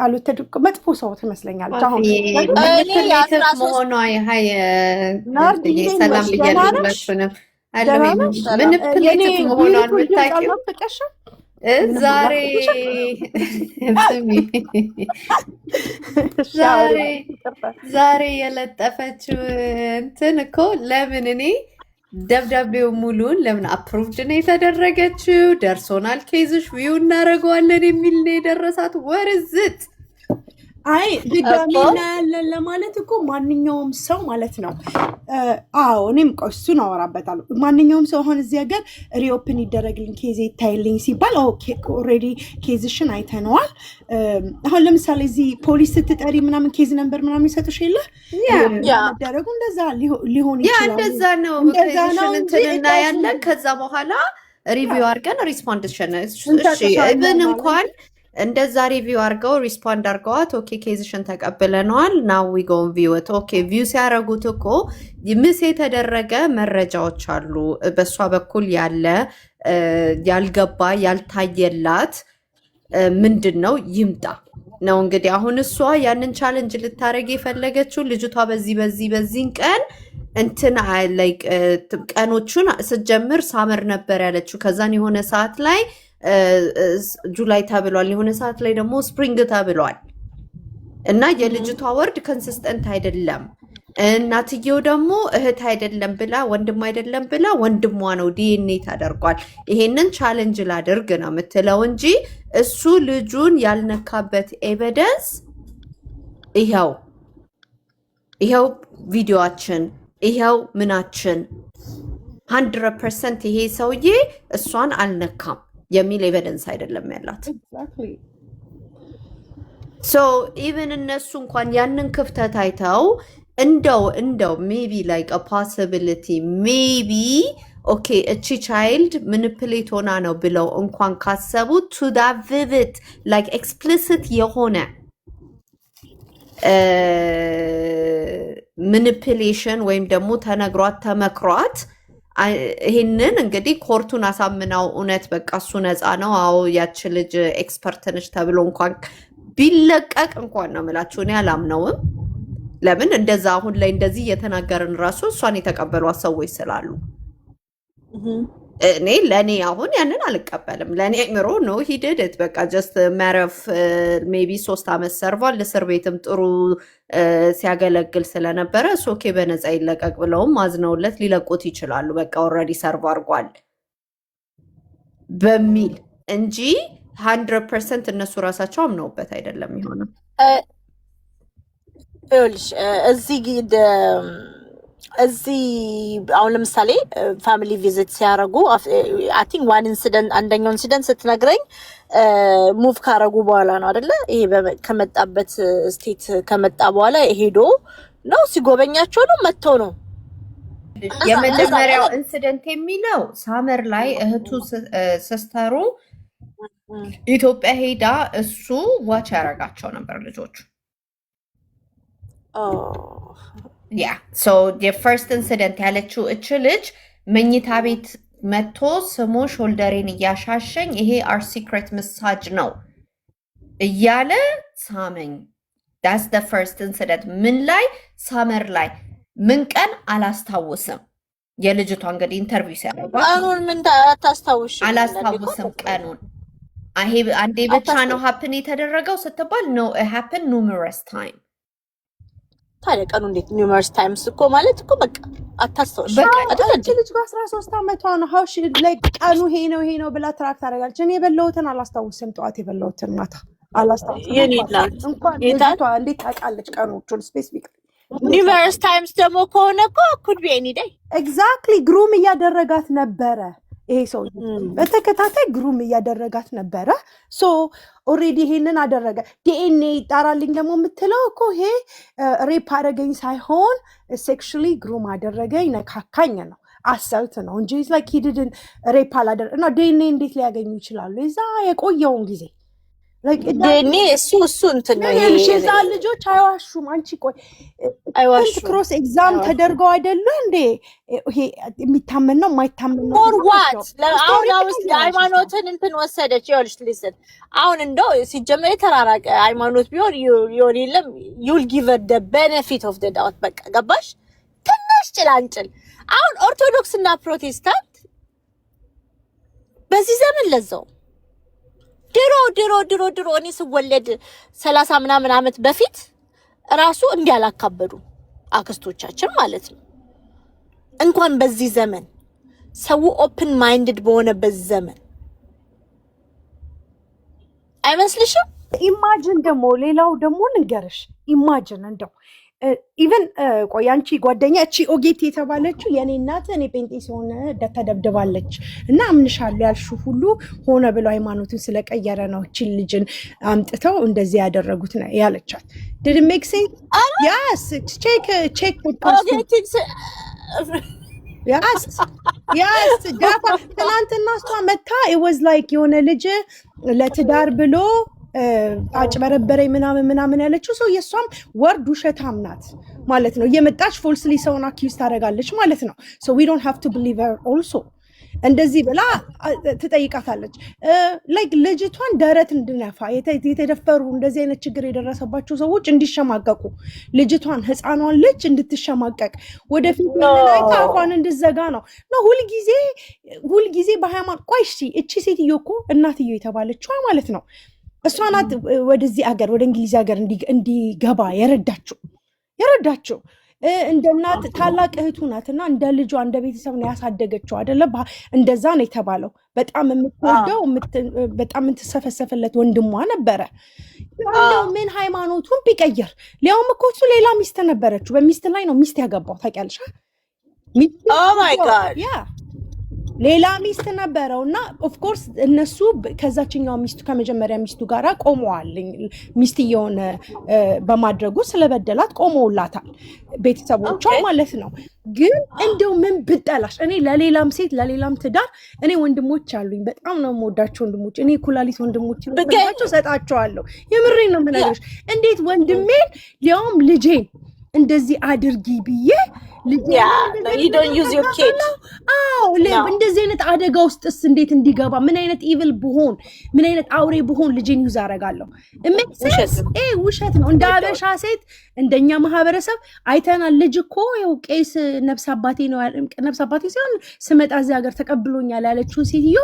Speaker 2: አልወደድኩም መጥፎ ሰው ትመስለኛለች አሁን
Speaker 3: manipulative መሆኗ ይሄ ሰላም ብያለሁ አለምን manipulative መሆኗን ብታውቂው ዛሬ የለጠፈችው እንትን እኮ ለምን እኔ ደብዳቤው ሙሉን ለምን አፕሩቭድ ነው የተደረገችው ደርሶናል ኬዝሽ ቪው እናደርገዋለን የሚል ነው የደረሳት ወርዝት
Speaker 2: አይ ድጋሚ እናያለን ለማለት እኮ ማንኛውም ሰው ማለት ነው አዎ እኔም እሱን አወራበታለሁ ማንኛውም ሰው አሁን እዚህ ሀገር ሪኦፕን ይደረግልኝ ኬዝ ይታይልኝ ሲባል ኦኬ ኦልሬዲ ኬዝሽን አይተነዋል አሁን ለምሳሌ እዚህ ፖሊስ ስትጠሪ ምናምን ኬዝ ነምበር ምናምን ይሰጡሽ የለ ያደረጉ እንደዛ ሊሆን ይችላል
Speaker 3: እንደዛ ነው ኬዝሽን እንትና ያለ ከዛ በኋላ ሪቪው አድርገን ሪስፖንድሽን እሺ ኢቭን እንኳን እንደዛ ሪቪው አድርገው ሪስፖንድ አድርገዋት ኦኬ ኬዝሽን ተቀብለነዋል ናው ዊ ጎን ቪው ኢት ኦኬ ቪው ሲያደርጉት እኮ ምስ የተደረገ መረጃዎች አሉ በሷ በኩል ያለ ያልገባ ያልታየላት ምንድን ነው ይምጣ ነው እንግዲህ አሁን እሷ ያንን ቻሌንጅ ልታረግ የፈለገችው ልጅቷ በዚህ ቀን እንትን ላይክ ቀኖቹን ስትጀምር ሳመር ነበር ያለችው ከዛን የሆነ ሰዓት ላይ ጁላይ ተብሏል የሆነ ሰዓት ላይ ደግሞ ስፕሪንግ ተብሏል እና የልጅቷ ወርድ ኮንሲስተንት አይደለም እናትየው ደግሞ እህት አይደለም ብላ ወንድም አይደለም ብላ ወንድሟ ነው ዲኤንኤ ታደርጓል ይሄንን ቻሌንጅ ላድርግ ነው የምትለው እንጂ እሱ ልጁን ያልነካበት ኤቪደንስ ይሄው ቪዲዮአችን ይሄው ምናችን 100% ይሄ ሰውዬ እሷን አልነካም የሚል ኤቪደንስ አይደለም ያላት ሶ ኢቭን እነሱ እንኳን ያንን ክፍተት አይተው እንደው ሜቢ ላይክ አ ፖሲቢሊቲ ሜቢ ኦኬ እቺ ቻይልድ ማኒፑሌት ሆና ነው ብለው እንኳን ካሰቡ ቱ ዳት ቪቪድ ላይክ ኤክስፕሊሲት የሆነ ማኒፑሌሽን ወይም ደግሞ ተነግሯት ተመክሯት ይሄንን እንግዲህ ኮርቱን አሳምናው እውነት በቃ እሱ ነፃ ነው አዎ ያቺ ልጅ ኤክስፐርት ነች ተብሎ እንኳን ቢለቀቅ እንኳን ነው የምላችሁ እኔ አላምነውም ለምን እንደዛ አሁን ላይ እንደዚህ እየተናገርን ራሱ እሷን የተቀበሏት ሰዎች ስላሉ እኔ ለኔ አሁን ያንን አልቀበልም ለኔ አእምሮ ነው ሂደት በቃ ጀስት ማረፍ ሜቢ 3 ዓመት ሰርቫል ለእስር ቤትም ጥሩ ሲያገለግል ስለነበረ ኦኬ በነፃ ይለቀቅ ብለውም አዝነውለት ሊለቁት ይችላሉ በቃ ኦልሬዲ ሰርቭ አድርጓል በሚል እንጂ 100% እነሱ ራሳቸው አምነውበት አይደለም ይሆናል
Speaker 1: እዚህ አሁን ለምሳሌ ፋሚሊ ቪዚት ሲያደርጉ አይ ቲንክ ዋን ኢንሲደንት አንደኛው ኢንሲደንት ስትነግረኝ ሙቭ ካረጉ በኋላ ነው አይደለ ይሄ ከመጣበት ስቴት ከመጣ በኋላ ሄዶ ነው ሲጎበኛቸው ነው መጥተው ነው
Speaker 3: የመጀመሪያው ኢንሲደንት የሚለው ሳመር ላይ እህቱ ሲስተሩ ኢትዮጵያ ሄዳ እሱ ዋች ያረጋቸው ነበር ልጆቹ ያ ሶ የፈርስት ኢንሲደንት ያለችው እች ልጅ መኝታ ቤት መጥቶ ስሞ ሾልደሬን እያሻሸኝ ይሄ አር ሲክሬት መሳጅ ነው እያለ ሳመኝ that's the first incident ምን ላይ ሳመር ላይ ምን ቀን አላስታውስም የልጅቷ እንግዲህ ኢንተርቪው ሲያደርጉ
Speaker 1: ቀኑን ምን ታስታውሽ
Speaker 3: አላስታውስም ቀኑን ይሄ አንዴ ብቻ ነው happen የተደረገው ስትባል no it happened numerous times
Speaker 1: ታዲያ ቀኑ እንዴት ኒውመርስ ታይምስ እኮ ማለት እኮ በቃ አታስተውሽ
Speaker 2: በቃ ልጅ በ13 ዓመቷ ነው ሀውሽ ላይ ቀኑ ይሄ ነው ብላ ትራክ ታደርጋለች እኔ የበላሁትን አላስታውስም ጠዋት የበላሁትን ማታ አላስታውስም እንኳን ልጅቷ እንዴት ታውቃለች ቀኖቹን ስፔሲፊክ
Speaker 1: ኒውመርስ ታይምስ ደግሞ ከሆነ እኮ ኩድ ቢ ኤኒ ዴይ
Speaker 2: ኤግዛክትሊ ግሩም እያደረጋት ነበረ ይሄ ሰው በተከታታይ ግሩም እያደረጋት ነበረ ሶ ኦሬዲ ይሄንን አደረገ ዲኤንኤ ይጣራልኝ ደግሞ የምትለው እኮ ይሄ ሬፕ አደረገኝ ሳይሆን ሴክሹዋሊ ግሩም አደረገኝ ነካካኝ ነው አሰልት ነው እንጂ ላይክ ሂ ዲድንት ሬፕ አላደረገ እና ዲኤንኤ እንዴት ሊያገኙ ይችላሉ እዛ የቆየውን ጊዜ
Speaker 1: ዲኤንኤ እሱ እንትን ነው ይሄ
Speaker 2: እዛ ልጆች አይዋሹም አንቺ ቆይ አይዋሹም ክሮስ ኤግዛም ተደርገው አይደለ እንዴ ይሄ የሚታመን ነው የማይታመን ነው
Speaker 1: ፎር ዋት አሁን ሃይማኖትን እንትን ወሰደች ይኸውልሽ ሊስን አሁን እንደው ሲጀመር የተራራቀ ሃይማኖት ቢሆን ይሆን የለም you'll give her the benefit of the doubt በቃ ገባሽ ትንሽ ጭላንጭል አሁን ኦርቶዶክስ እና ፕሮቴስታንት በዚህ ዘመን ለዛው ድሮ እኔ ስወለድ 30 ምናምን ዓመት በፊት ራሱ እንዲያላካበዱ አክስቶቻችን ማለት ነው እንኳን በዚህ ዘመን ሰው ኦፕን ማይንድድ በሆነበት ዘመን አይመስልሽም
Speaker 2: ኢማጂን ደግሞ ሌላው ደግሞ ንገርሽ ኢማጂን እንደው ኢቨን ቆይ አንቺ ጓደኛ እቺ ኦጌት የተባለችው የኔ እናት እኔ ጴንጤ ሲሆን ተደብድባለች እና አምንሻለሁ ያልሽው ሁሉ ሆነ ብሎ ሃይማኖትን ስለቀየረ ነው እቺ ልጅን አምጥተው እንደዚህ ያደረጉት ነው ያለቻት did it make sense yes check yes ዳታ ትናንትና እሷ መታ it was like የሆነ ልጅ ለትዳር ብሎ አጭበረበረኝ ምናምን ያለችው ሰው የእሷም ወርድ ውሸታም ናት ማለት ነው። እየመጣች ፎልስሊ ሰውን አኪዩዝ ታደርጋለች ማለት ነው። ሶ ዊ ዶንት ሃቭ ቱ ቢሊቭ ሄር ኦልሶ እንደዚህ ብላ ትጠይቃታለች። ላይክ ልጅቷን ደረት እንድነፋ የተደፈሩ እንደዚህ አይነት ችግር የደረሰባቸው ሰዎች እንዲሸማቀቁ ልጅቷን ህፃኗን ልጅ እንድትሸማቀቅ ወደፊት ላይ አፏን እንድዘጋ ነው። ሁልጊዜ በሃይማኖት ቆይ እቺ ሴትዮ እኮ እናትዮ የተባለችዋ ማለት ነው እሷ ናት ወደዚህ ሀገር ወደ እንግሊዝ ሀገር እንዲገባ የረዳችው እንደ እናት ታላቅ እህቱ ናትና እንደ ልጇ እንደ ቤተሰብ ነው ያሳደገችው አይደለ? እንደዛ ነው የተባለው። በጣም የምትወደው በጣም የምትሰፈሰፍለት ወንድሟ ነበረ። ምን ሃይማኖቱን ቢቀይር ሊያውም እኮ እሱ ሌላ ሚስት ነበረችው። በሚስት ላይ ነው ሚስት ያገባው ታውቂያለሽ?
Speaker 1: ኦ ማይ ጋድ
Speaker 2: ያ ሌላ ሚስት ነበረው እና ኦፍኮርስ እነሱ ከዛችኛው ሚስቱ ከመጀመሪያ ሚስቱ ጋር ቆመዋል። ሚስትየውን በማድረጉ ስለበደላት ቆመውላታል ቤተሰቦቿ ማለት ነው። ግን እንደው ምን ብጠላሽ እኔ ለሌላም ሴት ለሌላም ትዳር እኔ ወንድሞች አሉኝ፣ በጣም ነው የምወዳቸው ወንድሞች። እኔ ኩላሊት ወንድሞች ናቸው፣ ሰጣቸዋለሁ። የምሬን ነው የምነግርሽ። እንዴት ወንድሜን ሊያውም ልጄን እንደዚህ አድርጊ ብዬ እንደዚህ አይነት አደጋ ውስጥስ እንዴት እንዲገባ ምን አይነት ኢቭል ብሆን ምን አይነት አውሬ ብሆን ልጄን ዩዝ አደርጋለሁ? ውሸት ነው። እንደ አበሻ ሴት እንደኛ ማህበረሰብ አይተናል። ልጅ እኮ ይኸው ቄስ ነፍስ አባቴ ነው ነፍስ አባቴ ሲሆን ስመጣ እዚህ ሀገር ተቀብሎኛል ያለችውን ሴትዮ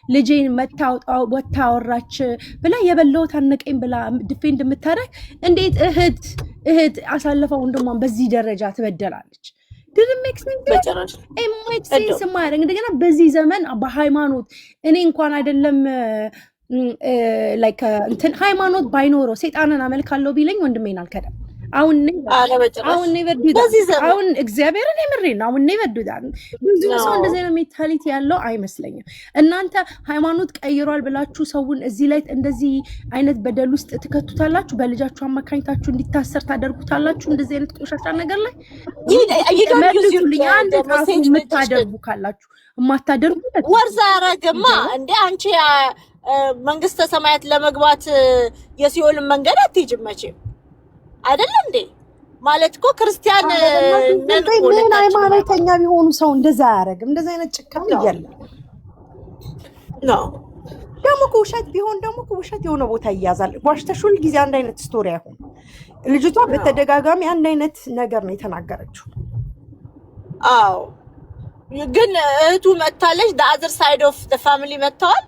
Speaker 2: ልጄን ወታ አወራች ብላ የበላሁት አነቀኝ ብላ ዲፌንድ የምታደርግ እንዴት እህት አሳልፋ ወንድሟን በዚህ ደረጃ ትበደላለች? ሴንስ ማድረግ እንደገና በዚህ ዘመን በሃይማኖት እኔ እንኳን አይደለም ሃይማኖት ባይኖረው ሴጣንን አመልካለሁ ቢለኝ ወንድሜን አልከዳም። አሁን እግዚአብሔርን የምሬን አሁን ይበዱታል። ብዙ ሰው እንደዚህ አይነት ሜንታሊቲ ያለው አይመስለኝም። እናንተ ሃይማኖት ቀይሯል ብላችሁ ሰውን እዚህ ላይ እንደዚህ አይነት በደል ውስጥ ትከቱታላችሁ። በልጃችሁ አማካኝታችሁ እንዲታሰር ታደርጉታላችሁ። እንደዚህ አይነት ቆሻሻ ነገር ላይ አንድ ታፉ የምታደርጉ ካላችሁ የማታደርጉ
Speaker 1: ወርዛ ያረገማ እንደ አንቺ መንግስተ ሰማያት ለመግባት የሲኦልን መንገድ አትሄጂም መቼም አይደለ እንዴ? ማለት እኮ ክርስቲያን
Speaker 2: ምን ሃይማኖተኛ ቢሆኑ ሰው እንደዛ አያረግም። እንደዛ አይነት ጭካኔ ይያለ ነው። ደግሞ ውሸት ቢሆን ደግሞ ውሸት የሆነ ቦታ ይያዛል። ዋሽተሽ ሁል ጊዜ አንድ አይነት ስቶሪ አይሆን። ልጅቷ በተደጋጋሚ አንድ አይነት ነገር ነው የተናገረችው።
Speaker 1: አዎ ግን እህቱ መታለች። the other side of the family መጥተዋል።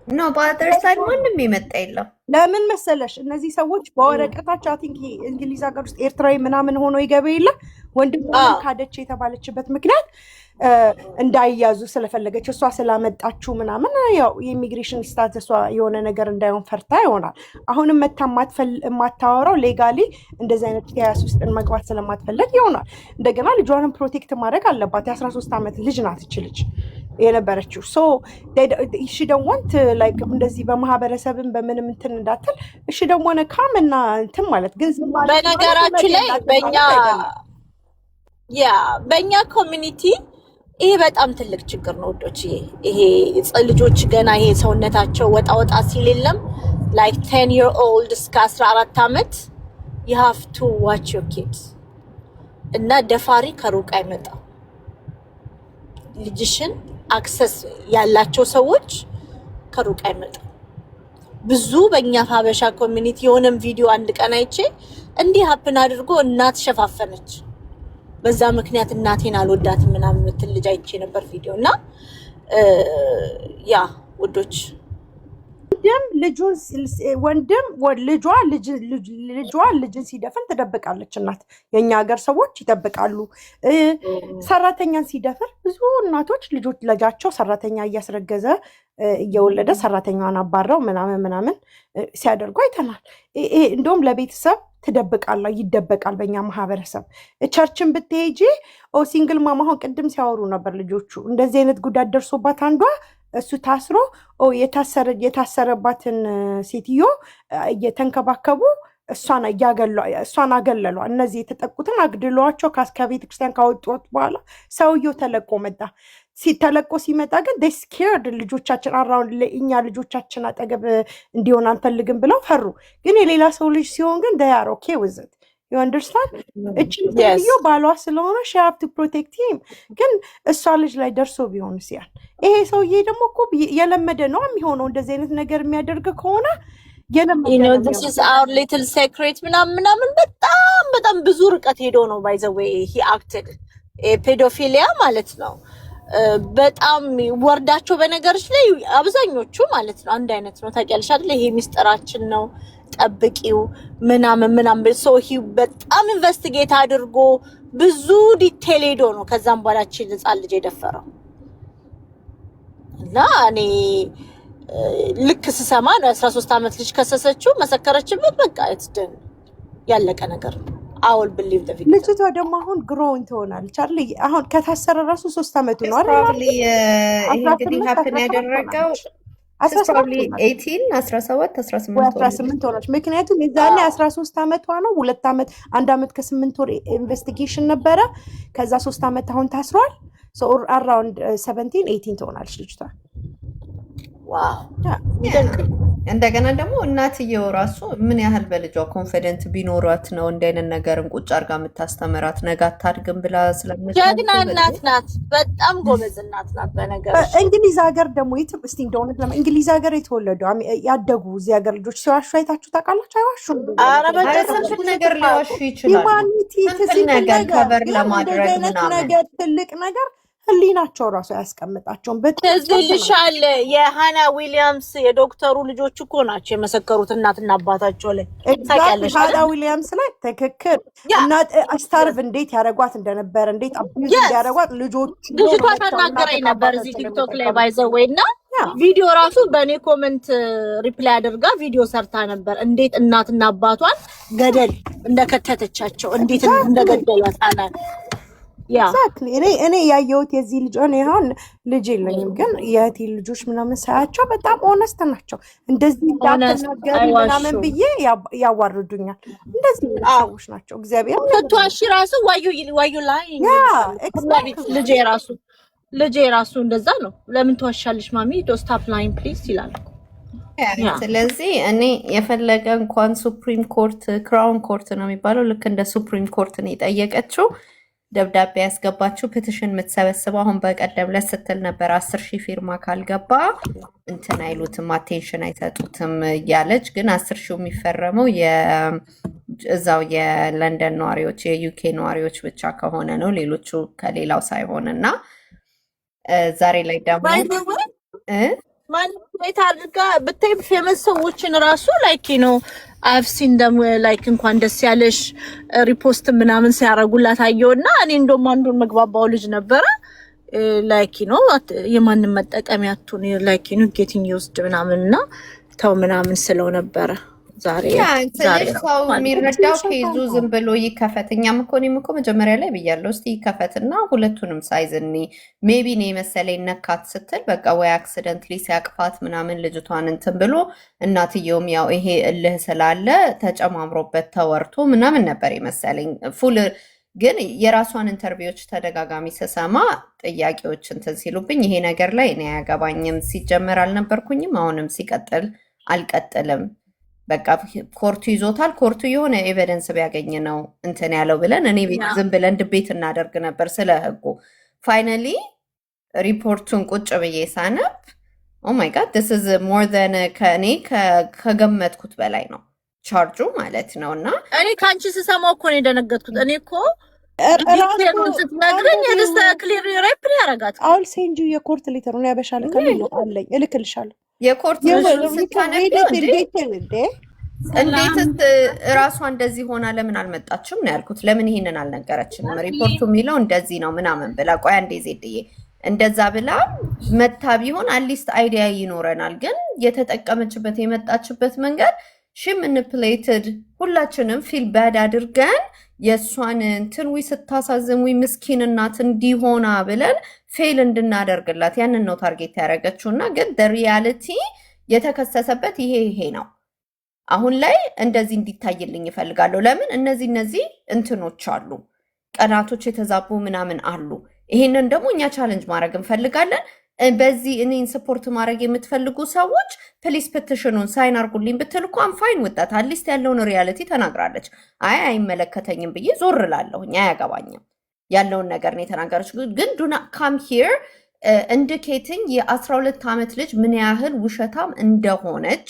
Speaker 3: ኖ በአዘር ሳይድ ማንም የመጣ የለም።
Speaker 2: ለምን መሰለሽ እነዚህ ሰዎች በወረቀታቸው አይ ቲንክ እንግሊዝ ሀገር ውስጥ ኤርትራዊ ምናምን ሆኖ ይገባ የለ ወንድሟን ካደች የተባለችበት ምክንያት እንዳይያዙ ስለፈለገች እሷ ስላመጣችሁ ምናምን ያው የኢሚግሬሽን ስታተሷ የሆነ ነገር እንዳይሆን ፈርታ ይሆናል። አሁንም መታ የማታወራው ሌጋሊ እንደዚህ አይነት ኬስ ውስጥ መግባት ስለማትፈልግ ይሆናል። እንደገና ልጇንም ፕሮቴክት ማድረግ አለባት። የ13 ዓመት ልጅ ናት እች ልጅ የነበረችው። ሶ እሺ ደሞንት ላይክ እንደዚህ በማህበረሰብን በምንም እንትን እንዳትል እሺ ደሞነ ካምና እንትን ማለት ግን
Speaker 1: በነገራችን ላይ በእኛ ኮሚኒቲ ይሄ በጣም ትልቅ ችግር ነው ወዶች። ይሄ ልጆች ገና ይሄ ሰውነታቸው ወጣ ሲል የለም like 10 year old እስከ 14 ዓመት you have to watch your kids እና ደፋሪ ከሩቅ አይመጣም። ልጅሽን አክሰስ ያላቸው ሰዎች ከሩቅ አይመጣም። ብዙ በእኛ ሀበሻ ኮሚኒቲ የሆነም ቪዲዮ አንድ ቀን አይቼ እንዲህ ሀፕን አድርጎ እናት ሸፋፈነች። በዛ ምክንያት እናቴን አልወዳትም ምናምን ምትል ልጅ አይቼ ነበር ቪዲዮ እና ያ ውዶች ልጅን ሲደፍን ትደብቃለች እናት። የኛ ሀገር ሰዎች ይደብቃሉ። ሰራተኛን ሲደፍር ብዙ እናቶች ልጃቸው ሰራተኛ እያስረገዘ እየወለደ ሰራተኛዋን አባረው ምናምን ሲያደርጉ አይተናል። እንደውም ለቤተሰብ ይደበቃል። በእኛ ማህበረሰብ ቸርችን ብትሄጂ ሲንግል ማማ አሁን ቅድም ሲያወሩ ነበር ልጆቹ እንደዚህ አይነት ጉዳት ደርሶባት አንዷ እሱ ታስሮ የታሰረባትን ሴትዮ እየተንከባከቡ እሷን አገለሏ። እነዚህ የተጠቁትን አግድሏቸው ከቤተ ክርስቲያን ካወጡት በኋላ ሰውየው ተለቆ መጣ።
Speaker 2: ሲተለቆ ሲመጣ ግን they scared ልጆቻችን አራውንድ እኛ ልጆቻችን አጠገብ እንዲሆን አንፈልግም ብለው ፈሩ። ግን የሌላ ሰው ልጅ ሲሆን ግን they are okay with it. You understand? እቺን ሴትዮ ባሏ ስለሆነ she have to protect him። ግን እሷ ልጅ ላይ ደርሶ ቢሆን ሲያል ይሄ ሰውዬ ደግሞ እኮ የለመደ ነው የሚሆነው እንደዚህ አይነት ነገር የሚያደርግ ከሆነ የለመደ
Speaker 1: you know
Speaker 2: ነው
Speaker 1: this is our little secret ምናምን በጣም ብዙ ርቀት ሄዶ ነው by the way he acted ፔዶፊሊያ ማለት ነው። በጣም ወርዳቸው በነገሮች ላይ አብዛኞቹ ማለት ነው አንድ አይነት ነው። ታውቂያለሽ አይደል? ይሄ ሚስጥራችን ነው ጠብቂው ምናምን ሰው በጣም ኢንቨስቲጌት አድርጎ ብዙ ዲቴል ሄዶ ነው ከዛም በኋላችን ህፃን ልጅ የደፈረው እና እኔ ልክ ስሰማ ነው 13 ዓመት ልጅ ከሰሰችው መሰከረችበት። በቃ እትደን ያለቀ ነገር ነው። አውል believe the victim
Speaker 2: ልጅቷ ደግሞ አሁን ግሮውን ትሆናለች አይደል? አሁን ከታሰረ ራሱ 3 ዓመቱ ነው አይደል?
Speaker 3: probably ይሄ እንግዲህ happen ያደረገው 18 17
Speaker 2: ሆነች። ምክንያቱም የዛኔ 13 ዓመቷ ነው። 2 ዓመት 1 ዓመት ከ8 ወር ኢንቨስቲጌሽን ነበረ። ከዛ 3 ዓመት አሁን ታስሯል። ሶ አራውንድ 17 18 ትሆናለች ልጅቷ።
Speaker 1: ዋው
Speaker 3: እንደገና ደግሞ እናትየው ራሱ ምን ያህል በልጇ ኮንፊደንት ቢኖራት ነው እንደ አይነት ነገርን ቁጭ አድርጋ የምታስተምራት? ነገ አታድግም ብላ
Speaker 1: ጀግና እናት ናት። በጣም ጎበዝ እናት ናት። በነገርሽ
Speaker 2: እንግሊዝ ሀገር ደግሞ እስቲ እንደሆነ እንግሊዝ ሀገር የተወለዱ ያደጉ እዚህ ሀገር ልጆች ሲዋሹ አይታችሁ ታውቃላችሁ? አይዋሹም።
Speaker 1: ኧረ በደንብ
Speaker 3: ነገር ሊዋሹ ይችላሉ።
Speaker 2: ሁማኒቲ
Speaker 3: ነገር ከበር ለማድረግ
Speaker 2: ነገር ትልቅ ነገር ህሊናቸው ራሱ ያስቀምጣቸውን
Speaker 1: በትዝልሻል። የሃና ዊሊያምስ የዶክተሩ ልጆች እኮ ናቸው የመሰከሩት እናትና አባታቸው ላይ ታውቂያለሽ?
Speaker 2: ሃና ዊሊያምስ ላይ ትክክል። እና ስታርቭ እንዴት ያደረጓት እንደነበረ እንዴት አቢዩዝ ያደረጓት ልጆች
Speaker 1: ልጅቷ ታናገረኝ ነበር እዚህ ቲክቶክ ላይ ባይዘወይ እና ቪዲዮ ራሱ በእኔ ኮመንት ሪፕላይ አድርጋ ቪዲዮ ሰርታ ነበር። እንዴት እናትና አባቷን ገደል እንደከተተቻቸው እንዴት እንደገደሏት አና
Speaker 2: ኤግዛክትሊ እኔ ያየሁት የዚህ ልጅ እኔ አሁን ልጅ የለኝም፣ ግን የእህቴ ልጆች ምናምን ሳያቸው በጣም ኦነስት ናቸው። እንደዚህ እንዳትናገሪ ምናምን ብዬ ያዋርዱኛል። እንደዚህ ሰዎች ናቸው። እግዚአብሔር
Speaker 1: ትቷሺ ራሱ ዋዩ ላይ ልጄ ራሱ እንደዛ ነው። ለምን ትዋሻለሽ ማሚ ስታፕ ላይን ፕሊዝ ይላል።
Speaker 3: ስለዚህ እኔ የፈለገ እንኳን ሱፕሪም ኮርት ክራውን ኮርት ነው የሚባለው ልክ እንደ ሱፕሪም ኮርት ነው የጠየቀችው ደብዳቤ ያስገባችው ፔቲሽን የምትሰበስበው አሁን በቀደም ዕለት ስትል ነበር 10,000 ፊርማ ካልገባ እንትን አይሉትም አቴንሽን አይሰጡትም እያለች፣ ግን 10,000 የሚፈረመው እዛው የለንደን ነዋሪዎች የዩኬ ነዋሪዎች ብቻ ከሆነ ነው ሌሎቹ ከሌላው ሳይሆን እና ዛሬ ላይ ደግሞ
Speaker 1: ማኒፕሌት አድርጋ ብታይ ፌመስ ሰዎችን ራሱ ላይክ ነው አፍሲን ደግሞ ላይክ እንኳን ደስ ያለሽ ሪፖስት ምናምን ሲያረጉላት አየውና እኔ እንደውም አንዱን መግባባው ልጅ ነበረ ላይክ ነው የማንም መጠቀሚያ አቱን ላይክ ነው ጌቲንግ ዩዝድ ምናምንና ተው ምናምን ስለው ነበረ። ዛሬ
Speaker 3: ሰው የሚረዳው ኬዙ ዝም ብሎ ይከፈት። እኛም እኔም እኮ መጀመሪያ ላይ ብያለሁ እስቲ ይከፈትና ሁለቱንም ሳይዝ እኔ ሜቢ ነው የመሰለኝ ነካት ስትል በቃ ወይ አክሲደንትሊ ሲያቅፋት ምናምን ልጅቷን እንትን ብሎ እናትየውም ያው ይሄ እልህ ስላለ ተጨማምሮበት ተወርቶ ምናምን ነበር የመሰለኝ ፉል። ግን የራሷን ኢንተርቪዎች ተደጋጋሚ ስሰማ ጥያቄዎች እንትን ሲሉብኝ ይሄ ነገር ላይ እኔ አያገባኝም፣ ሲጀመር አልነበርኩኝም፣ አሁንም ሲቀጥል አልቀጥልም፣ በቃ ኮርቱ ይዞታል፣ ኮርቱ የሆነ ኤቪደንስ ቢያገኝ ነው እንትን ያለው ብለን እኔ ቤት ዝም ብለን ድቤት እናደርግ ነበር ስለ ህጉ። ፋይናሊ ሪፖርቱን ቁጭ ብዬ ሳነብ ኦ ማይ ጋድ ዲስ ኢዝ ሞር ዘን ከእኔ ከገመትኩት በላይ ነው ቻርጁ ማለት ነው። እና
Speaker 1: እኔ ከአንቺ ስሰማው እኮ ነው የደነገጥኩት። እኔ እኮ ስትነግረኝ ክሊር ሬፕ ያረጋት
Speaker 2: አሁን ሴንጁ የኮርት ሌተሩን ያበሻል ከአለኝ እልክልሻለሁ።
Speaker 3: የኮርት እንዴት እራሷ እንደዚህ ሆና ለምን አልመጣችም ነው ያልኩት። ለምን ይሄንን አልነገረችንም? ሪፖርቱ የሚለው እንደዚህ ነው ምናምን ብላ ቆይ አንዴ ዜድዬ እንደዛ ብላ መታ ቢሆን አትሊስት አይዲያ ይኖረናል። ግን የተጠቀመችበት የመጣችበት መንገድ ማኒፕሌትድ ሁላችንም ፊል ባድ አድርገን የእሷን እንትን ስታሳዝን ምስኪን እናት እንዲሆና ብለን ፌል እንድናደርግላት ያንን ነው ታርጌት ያደረገችው። እና ግን ሪያሊቲ የተከሰሰበት ይሄ ነው። አሁን ላይ እንደዚህ እንዲታይልኝ ይፈልጋለሁ። ለምን እነዚህ እንትኖች አሉ፣ ቀናቶች የተዛቡ ምናምን አሉ። ይሄንን ደግሞ እኛ ቻሌንጅ ማድረግ እንፈልጋለን። በዚህ እኔን ሰፖርት ማድረግ የምትፈልጉ ሰዎች ፕሊስ ፔቲሽኑን ሳይን አርጉልኝ ብትል እኮ አም ፋይን ወጣት አትሊስት ያለውን ሪያሊቲ ተናግራለች። አይመለከተኝም ብዬ ዞር እላለሁኝ፣ አያገባኝም ያለውን ነገር ነው የተናገረች። ግን ዱ ናት ካም ሂር ኢንዲኬቲንግ የ12 ዓመት ልጅ ምን ያህል ውሸታም እንደሆነች፣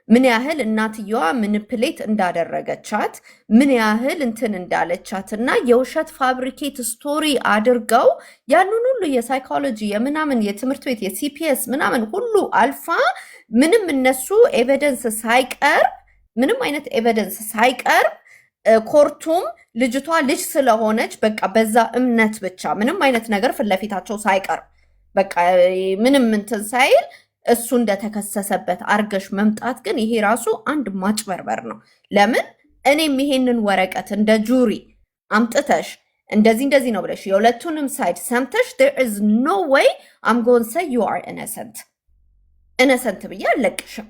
Speaker 3: ምን ያህል እናትየዋ ምንፕሌት እንዳደረገቻት፣ ምን ያህል እንትን እንዳለቻትና የውሸት ፋብሪኬት ስቶሪ አድርገው ያንን ሁሉ የሳይኮሎጂ የምናምን የትምህርት ቤት የሲፒኤስ ምናምን ሁሉ አልፋ ምንም እነሱ ኤቪደንስ ሳይቀርብ ምንም አይነት ኤቪደንስ ሳይቀርብ ኮርቱም ልጅቷ ልጅ ስለሆነች በቃ በዛ እምነት ብቻ ምንም አይነት ነገር ፊት ለፊታቸው ሳይቀርብ በቃ ምንም እንትን ሳይል እሱ እንደተከሰሰበት አርገሽ መምጣት ግን ይሄ ራሱ አንድ ማጭበርበር ነው። ለምን እኔም ይሄንን ወረቀት እንደ ጁሪ አምጥተሽ እንደዚህ ነው ብለሽ የሁለቱንም ሳይድ ሰምተሽ there is no way I'm going to say you are innocent ብዬ አልለቅሽም።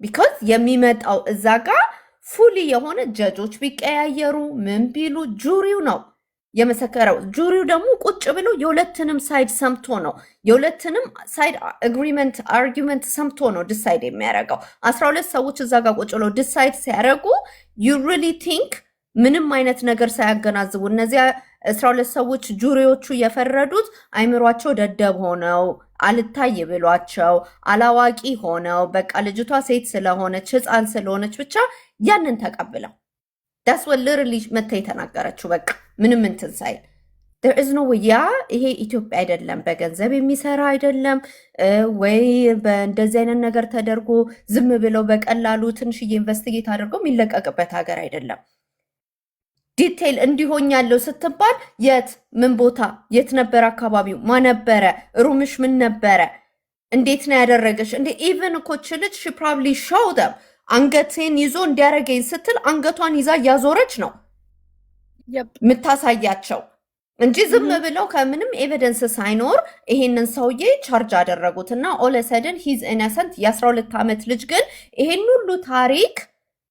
Speaker 3: ቢኮዝ የሚመጣው እዛ ጋር ፉሊ የሆነ ጀጆች ቢቀያየሩ ምን ቢሉ ጁሪው ነው የመሰከረው። ጁሪው ደግሞ ቁጭ ብሎ የሁለቱንም ሳይድ ሰምቶ ነው የሁለቱንም ሳይድ አርጊመንት ሰምቶ ነው ዲሳይድ የሚያደርገው። 12 ሰዎች እዛ ጋር ቁጭ ብሎ ዲሳይድ ሲያደርጉ you really think ምንም አይነት ነገር ሳያገናዝቡ እነዚያ 12 ሰዎች ጁሪዎቹ የፈረዱት አይምሯቸው ደደብ ሆነው አልታይ ብሏቸው አላዋቂ ሆነው በቃ ልጅቷ ሴት ስለሆነች ሕፃን ስለሆነች ብቻ ያንን ተቀብለው that's what literally መታ የተናገረችው። በቃ ምንም እንትን ሳይል there is no way ያ ይሄ ኢትዮጵያ አይደለም፣ በገንዘብ የሚሰራ አይደለም ወይ በእንደዚህ አይነት ነገር ተደርጎ ዝም ብለው በቀላሉ ትንሽዬ ኢንቨስቲጌት አድርገው የሚለቀቅበት ሀገር አይደለም። ዲቴይል እንዲሆኛለው ስትባል የት ምን ቦታ የት ነበር አካባቢው ማነበረ ሩምሽ ምን ነበረ እንዴት ነው ያደረገሽ እንዴ ኢቭን እኮች ልጅ she probably show them አንገቴን ይዞ እንዲያረገኝ ስትል አንገቷን ይዛ ያዞረች ነው ምታሳያቸው እንጂ ዝም ብለው ከምንም ኤቪደንስ ሳይኖር ይሄንን ሰውዬ ቻርጅ አደረጉትና ኦል ሰደን ሂዝ ኢነሰንት። የ12 ዓመት ልጅ ግን ይሄን ሁሉ ታሪክ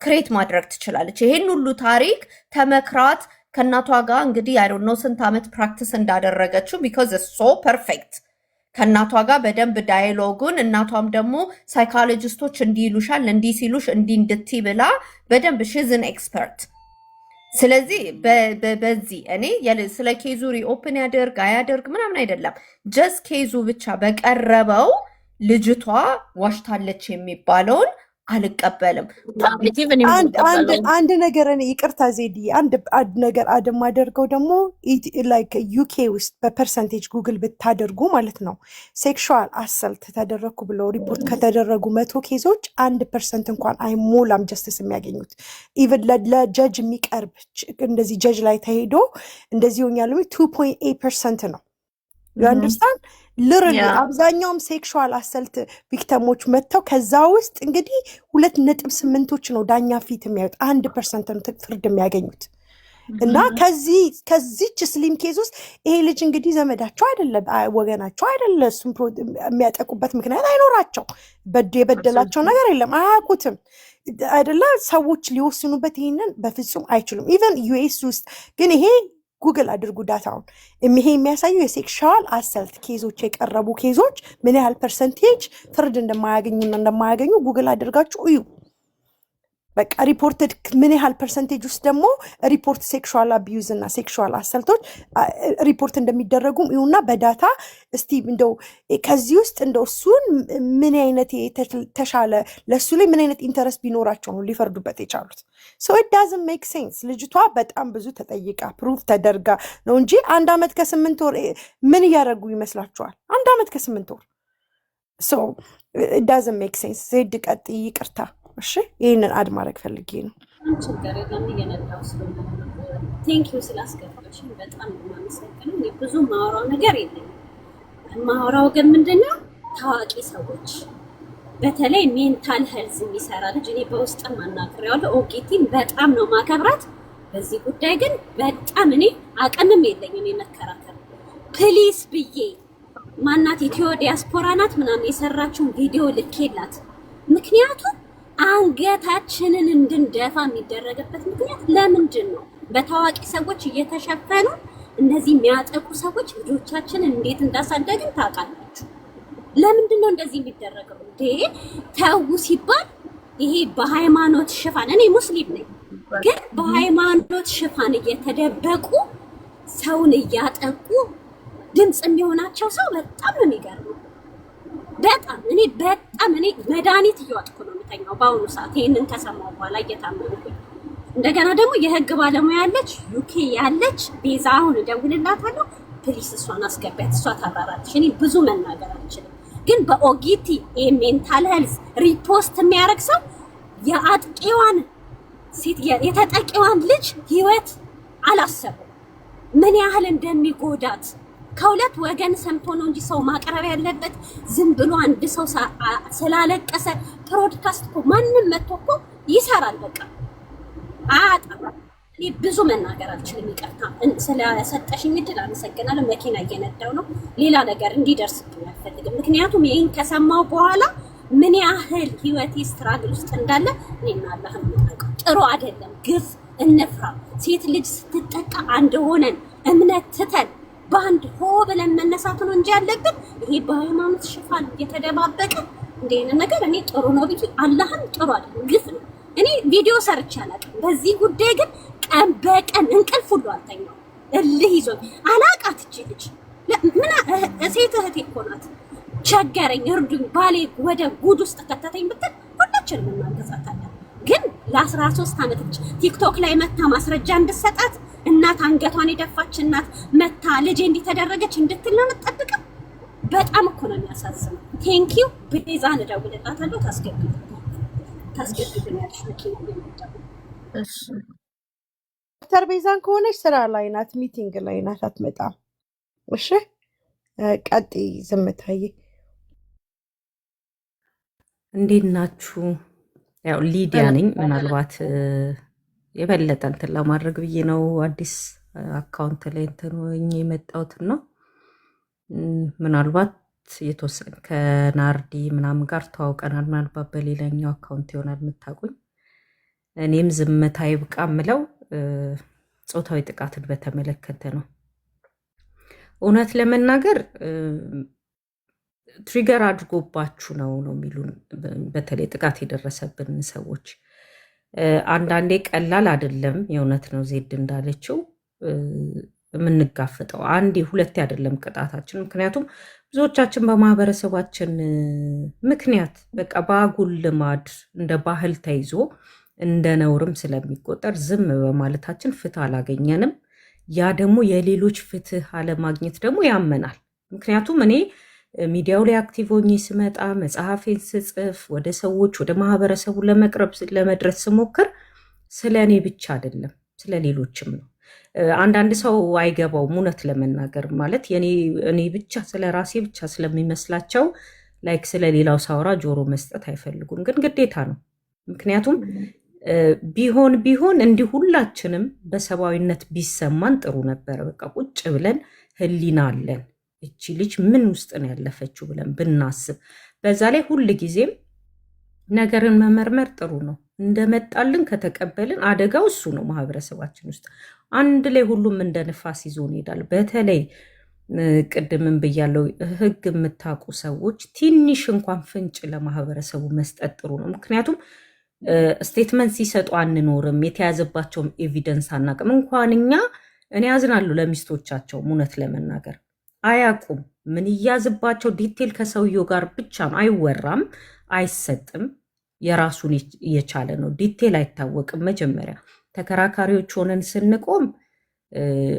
Speaker 3: ክሬት ማድረግ ትችላለች። ይሄን ሁሉ ታሪክ ተመክራት ከእናቷ ጋር እንግዲህ አይ ዶንት ኖ ስንት ዓመት ፕራክቲስ እንዳደረገችው ቢኮዝ ኢትስ ሶ ፐርፌክት ከእናቷ ጋር በደንብ ዳያሎጉን እናቷም ደግሞ ሳይኮሎጂስቶች እንዲህ ይሉሻል እንዲህ ሲሉሽ እንዲህ እንድትይ ብላ በደንብ ሽዝን ኤክስፐርት። ስለዚህ በዚህ እኔ ስለ ኬዙ ሪኦፕን ያደርግ አያደርግ ምናምን አይደለም፣ ጀስት ኬዙ ብቻ በቀረበው ልጅቷ ዋሽታለች የሚባለውን አልቀበልም።
Speaker 2: አንድ ነገር እኔ ይቅርታ ዜዲ አንድ ነገር አደማደርገው ደግሞ ላይክ ዩኬ ውስጥ በፐርሰንቴጅ ጉግል ብታደርጉ ማለት ነው ሴክሹዋል አሰልት ተደረግኩ ብለው ሪፖርት ከተደረጉ 100 ኬዞች 1% እንኳን አይሞላም ጀስትስ የሚያገኙት። ኢቨን ለጀጅ የሚቀርብ እንደዚህ ጀጅ ላይ ተሄዶ እንደዚህ ሆኛል 2.8% ነው። you understand literally አብዛኛውም ሴክሹዋል አሰልት ቪክቲሞች መጥተው ከዛ ውስጥ እንግዲህ 2.8ዎች ነው ዳኛ ፊት የሚያዩት 1% ነው ፍርድ የሚያገኙት። እና ከዚች ስሊም ኬዝ ውስጥ ይሄ ልጅ እንግዲህ ዘመዳቸው አይደለም ወገናቸው አይደለም እሱም የሚያጠቁበት ምክንያት አይኖራቸው የበደላቸው ነገር የለም አያውቁትም አይደለ ሰዎች ሊወስኑበት ይሄንን በፍጹም አይችሉም። ኢቨን ዩኤስ ውስጥ ግን ይሄ ጉግል አድርጉ ዳታውን ይሄ የሚያሳየው የሴክሹዋል አሰልት ኬዞች የቀረቡ ኬዞች ምን ያህል ፐርሰንቴጅ ፍርድ እንደማያገኙ ጉግል አድርጋችሁ እዩ። በቃ ሪፖርትድ ምን ያህል ፐርሰንቴጅ ውስጥ ደግሞ ሪፖርት ሴክሹዋል አቢዩዝ እና ሴክሹዋል አሰልቶች ሪፖርት እንደሚደረጉም ይሁንና በዳታ እስቲ እንደው ከዚህ ውስጥ እንደው እሱን ምን አይነት ተሻለ ለሱ ላይ ምን አይነት ኢንተረስት ቢኖራቸው ነው ሊፈርዱበት የቻሉት? so it doesn't make sense። ልጅቷ በጣም ብዙ ተጠይቃ ፕሩፍ ተደርጋ ነው እንጂ 1 ዓመት ከ8 ወር ምን ያደርጉ ይመስላችኋል? 1 ዓመት ከ8 ወር so it doesn't make sense። ዜድ ቀጥ ይቅርታ እሺ ይሄንን አድ ማድረግ ፈልጌ ነው።
Speaker 4: ችግር የለም እየነዳው ስለሆነ ቴንኪው ስላስገባሽኝ በጣም የማመሰግነው። እኔ ብዙ ማወራው ነገር የለኝም። ማወራው ግን ምንድነው ታዋቂ ሰዎች በተለይ ሜንታል ሄልዝ የሚሰራ ልጅ እኔ በውስጥም አናግሬዋለሁ። ኦኬቲን በጣም ነው ማከብራት። በዚህ ጉዳይ ግን በጣም እኔ አቅምም የለኝም የመከራከር ፕሊስ ብዬ ማናት ኢትዮ ዲያስፖራ ናት ምናምን የሰራችውን ቪዲዮ ልኬላት ምክንያቱም አንገታችንን እንድንደፋ የሚደረግበት ምክንያት ለምንድን ነው? በታዋቂ ሰዎች እየተሸፈኑ እነዚህ የሚያጠቁ ሰዎች ልጆቻችንን እንዴት እንዳሳደግን ታውቃላችሁ። ለምንድን ነው እንደዚህ የሚደረገው እንዴ? ተው ሲባል ይሄ በሃይማኖት ሽፋን፣ እኔ ሙስሊም ነኝ፣ ግን በሃይማኖት ሽፋን እየተደበቁ ሰውን እያጠቁ ድምፅ የሚሆናቸው ሰው በጣም ነው የሚገርመው። በጣም እኔ መድኃኒት እየዋጥኩ ነው የምተኛው በአሁኑ ሰዓት ይህንን ከሰማሁ በኋላ እየታመምኩኝ። እንደገና ደግሞ የህግ ባለሙያ ያለች ዩኬ ያለች ቤዛ፣ አሁን እደውልላታለሁ፣ ፕሊስ እሷን አስገቢያት፣ እሷ ታብራራለች። እኔ ብዙ መናገር አልችልም፣ ግን በኦጊቲ ሜንታል ሄልዝ ሪፖስት የሚያደርግ ሰው የአጥቂዋን ሴት የተጠቂዋን ልጅ ህይወት አላሰበም፣ ምን ያህል እንደሚጎዳት ከሁለት ወገን ሰምቶ ነው እንጂ ሰው ማቅረብ ያለበት ዝም ብሎ አንድ ሰው ስላለቀሰ ፕሮድካስት እኮ ማንም መጥቶ እኮ ይሰራል። በቃ አያጣም። እኔ ብዙ መናገር አልችልም፣ ይቅርታ ስለሰጠሽኝ እድል አመሰግናለሁ። መኪና እየነዳው ነው፣ ሌላ ነገር እንዲደርስብኝ አልፈልግም። ምክንያቱም ይህን ከሰማው በኋላ ምን ያህል ህይወቴ ስትራግል ውስጥ እንዳለ እኔና አላህ የምናውቀው። ጥሩ አይደለም፣ ግፍ እንፍራ። ሴት ልጅ ስትጠቃ አንድ ሆነን እምነት ትተን በአንድ ሆ ብለን መነሳት ነው እንጂ ያለብን ይሄ በሃይማኖት ሽፋን እየተደባበቀ እንደ አይነት ነገር እኔ ጥሩ ነው ብዬ አላህም ጥሩ አይደለም፣ ግፍ ነው። እኔ ቪዲዮ ሰርቼ አላውቅም በዚህ ጉዳይ፣ ግን ቀን በቀን እንቅልፍ ሁሉ አልተኛው። እልህ ይዞኝ አላቃት እቺ ልጅ ምን ሴት እህቴ እኮ ናት። ቸገረኝ፣ እርዱኝ፣ ባሌ ወደ ጉድ ውስጥ ከተተኝ ብትል ሁላችንም እናገዛታለን። ግን ለ13 ዓመት ልጅ ቲክቶክ ላይ መታ ማስረጃ እንድሰጣት እናት አንገቷን የደፋች እናት መታ ልጄ እንዲተደረገች እንድትል ነው የምትጠብቀው። በጣም እኮ ነው የሚያሳዝነው። ቴንክ ዩ ቤዛን እደውልላታለሁ። ታስገድልኛለሽ መኪና ነው።
Speaker 2: እሺ ዶክተር ቤዛን ከሆነች ስራ ላይ ናት፣ ሚቲንግ ላይ ናት፣ አትመጣም። እሺ ቀጥይ ዝምታዬ።
Speaker 5: እንዴት ናችሁ? ያው ሊዲያ ነኝ። ምናልባት የበለጠ እንትን ለማድረግ ብዬ ነው አዲስ አካውንት ላይ እንትን ሆኜ የመጣሁት ነው። ምናልባት የተወሰነ ከናርዲ ምናምን ጋር ተዋውቀናል። ምናልባት በሌላኛው አካውንት ይሆናል የምታውቁኝ። እኔም ዝምታ ይብቃ ምለው ጾታዊ ጥቃትን በተመለከተ ነው። እውነት ለመናገር ትሪገር አድርጎባችሁ ነው የሚሉን፣ በተለይ ጥቃት የደረሰብን ሰዎች። አንዳንዴ ቀላል አይደለም። የእውነት ነው ዜድ እንዳለችው የምንጋፈጠው አንዴ ሁለቴ አይደለም ቅጣታችን። ምክንያቱም ብዙዎቻችን በማህበረሰባችን ምክንያት በቃ በአጉል ልማድ እንደ ባህል ተይዞ እንደ ነውርም ስለሚቆጠር ዝም በማለታችን ፍትህ አላገኘንም። ያ ደግሞ የሌሎች ፍትህ አለማግኘት ደግሞ ያመናል። ምክንያቱም እኔ ሚዲያው ላይ አክቲቭ ሆኜ ስመጣ መጽሐፌን ስጽፍ ወደ ሰዎች ወደ ማህበረሰቡ ለመድረስ ስሞክር ስለ እኔ ብቻ አይደለም ስለ ሌሎችም ነው። አንዳንድ ሰው አይገባውም እውነት ለመናገር ማለት እኔ ብቻ ስለ ራሴ ብቻ ስለሚመስላቸው ላይክ ስለ ሌላው ሳውራ ጆሮ መስጠት አይፈልጉም፣ ግን ግዴታ ነው። ምክንያቱም ቢሆን እንዲህ ሁላችንም በሰብአዊነት ቢሰማን ጥሩ ነበረ። በቃ ቁጭ ብለን ህሊና አለን እቺ ልጅ ምን ውስጥ ነው ያለፈችው ብለን ብናስብ፣ በዛ ላይ ሁል ጊዜም ነገርን መመርመር ጥሩ ነው። እንደመጣልን ከተቀበልን አደጋው እሱ ነው። ማህበረሰባችን ውስጥ አንድ ላይ ሁሉም እንደ ንፋስ ይዞ ይሄዳል። በተለይ ቅድምን ብያለው ህግ የምታውቁ ሰዎች ትንሽ እንኳን ፍንጭ ለማህበረሰቡ መስጠት ጥሩ ነው። ምክንያቱም ስቴትመንት ሲሰጡ አንኖርም፣ የተያዘባቸውም ኤቪደንስ አናቅም። እንኳን እኔ ያዝናለሁ ለሚስቶቻቸው እውነት ለመናገር አያውቁም ምን እያዝባቸው። ዲቴል ከሰውየው ጋር ብቻ ነው፣ አይወራም፣ አይሰጥም። የራሱን የቻለ ነው። ዲቴል አይታወቅም። መጀመሪያ ተከራካሪዎች ሆነን ስንቆም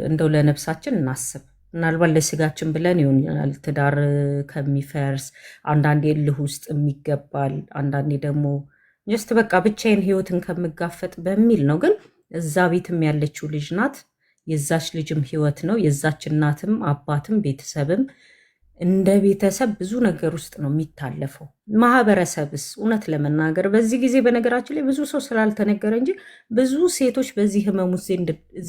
Speaker 5: እንደው ለነፍሳችን እናስብ። ምናልባት ለስጋችን ብለን ይሆናል ትዳር ከሚፈርስ አንዳንዴ እልህ ውስጥ የሚገባል፣ አንዳንዴ ደግሞ ጀስት በቃ ብቻዬን ህይወትን ከምጋፈጥ በሚል ነው። ግን እዛ ቤትም ያለችው ልጅ ናት። የዛች ልጅም ህይወት ነው። የዛች እናትም አባትም ቤተሰብም እንደ ቤተሰብ ብዙ ነገር ውስጥ ነው የሚታለፈው። ማህበረሰብስ እውነት ለመናገር በዚህ ጊዜ በነገራችን ላይ ብዙ ሰው ስላልተነገረ እንጂ ብዙ ሴቶች በዚህ ህመም ውስጥ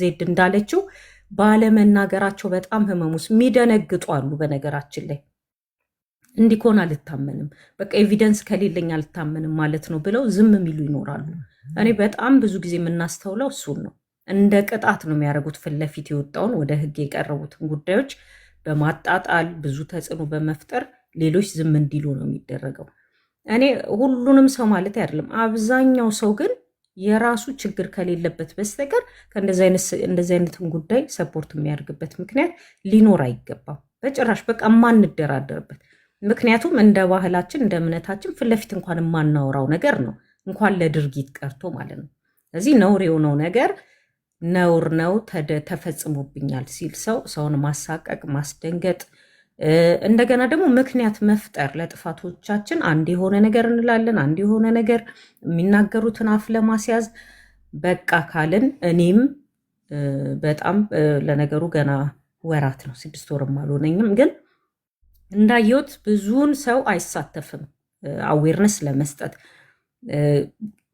Speaker 5: ዜድ እንዳለችው ባለመናገራቸው በጣም ህመም ውስጥ የሚደነግጡ አሉ። በነገራችን ላይ እንዲኮን አልታመንም፣ በቃ ኤቪደንስ ከሌለኝ አልታመንም ማለት ነው ብለው ዝም የሚሉ ይኖራሉ። እኔ በጣም ብዙ ጊዜ የምናስተውለው እሱን ነው። እንደ ቅጣት ነው የሚያደርጉት። ፊት ለፊት የወጣውን ወደ ህግ የቀረቡትን ጉዳዮች በማጣጣል ብዙ ተጽዕኖ በመፍጠር ሌሎች ዝም እንዲሉ ነው የሚደረገው። እኔ ሁሉንም ሰው ማለት አይደለም፣ አብዛኛው ሰው ግን የራሱ ችግር ከሌለበት በስተቀር እንደዚህ አይነትን ጉዳይ ሰፖርት የሚያደርግበት ምክንያት ሊኖር አይገባም በጭራሽ። በቃ የማንደራደርበት ምክንያቱም እንደ ባህላችን እንደ እምነታችን ፊት ለፊት እንኳን የማናወራው ነገር ነው፣ እንኳን ለድርጊት ቀርቶ ማለት ነው። ስለዚህ ነውር የሆነው ነገር ነውር ነው ተፈጽሞብኛል ሲል ሰውን ማሳቀቅ፣ ማስደንገጥ፣ እንደገና ደግሞ ምክንያት መፍጠር ለጥፋቶቻችን አንድ የሆነ ነገር እንላለን፣ አንድ የሆነ ነገር የሚናገሩትን አፍ ለማስያዝ በቃ ካልን እኔም በጣም ለነገሩ ገና ወራት ነው 6 ወርም አልሆነኝም፣ ግን እንዳየሁት ብዙውን ሰው አይሳተፍም አዌርነስ ለመስጠት።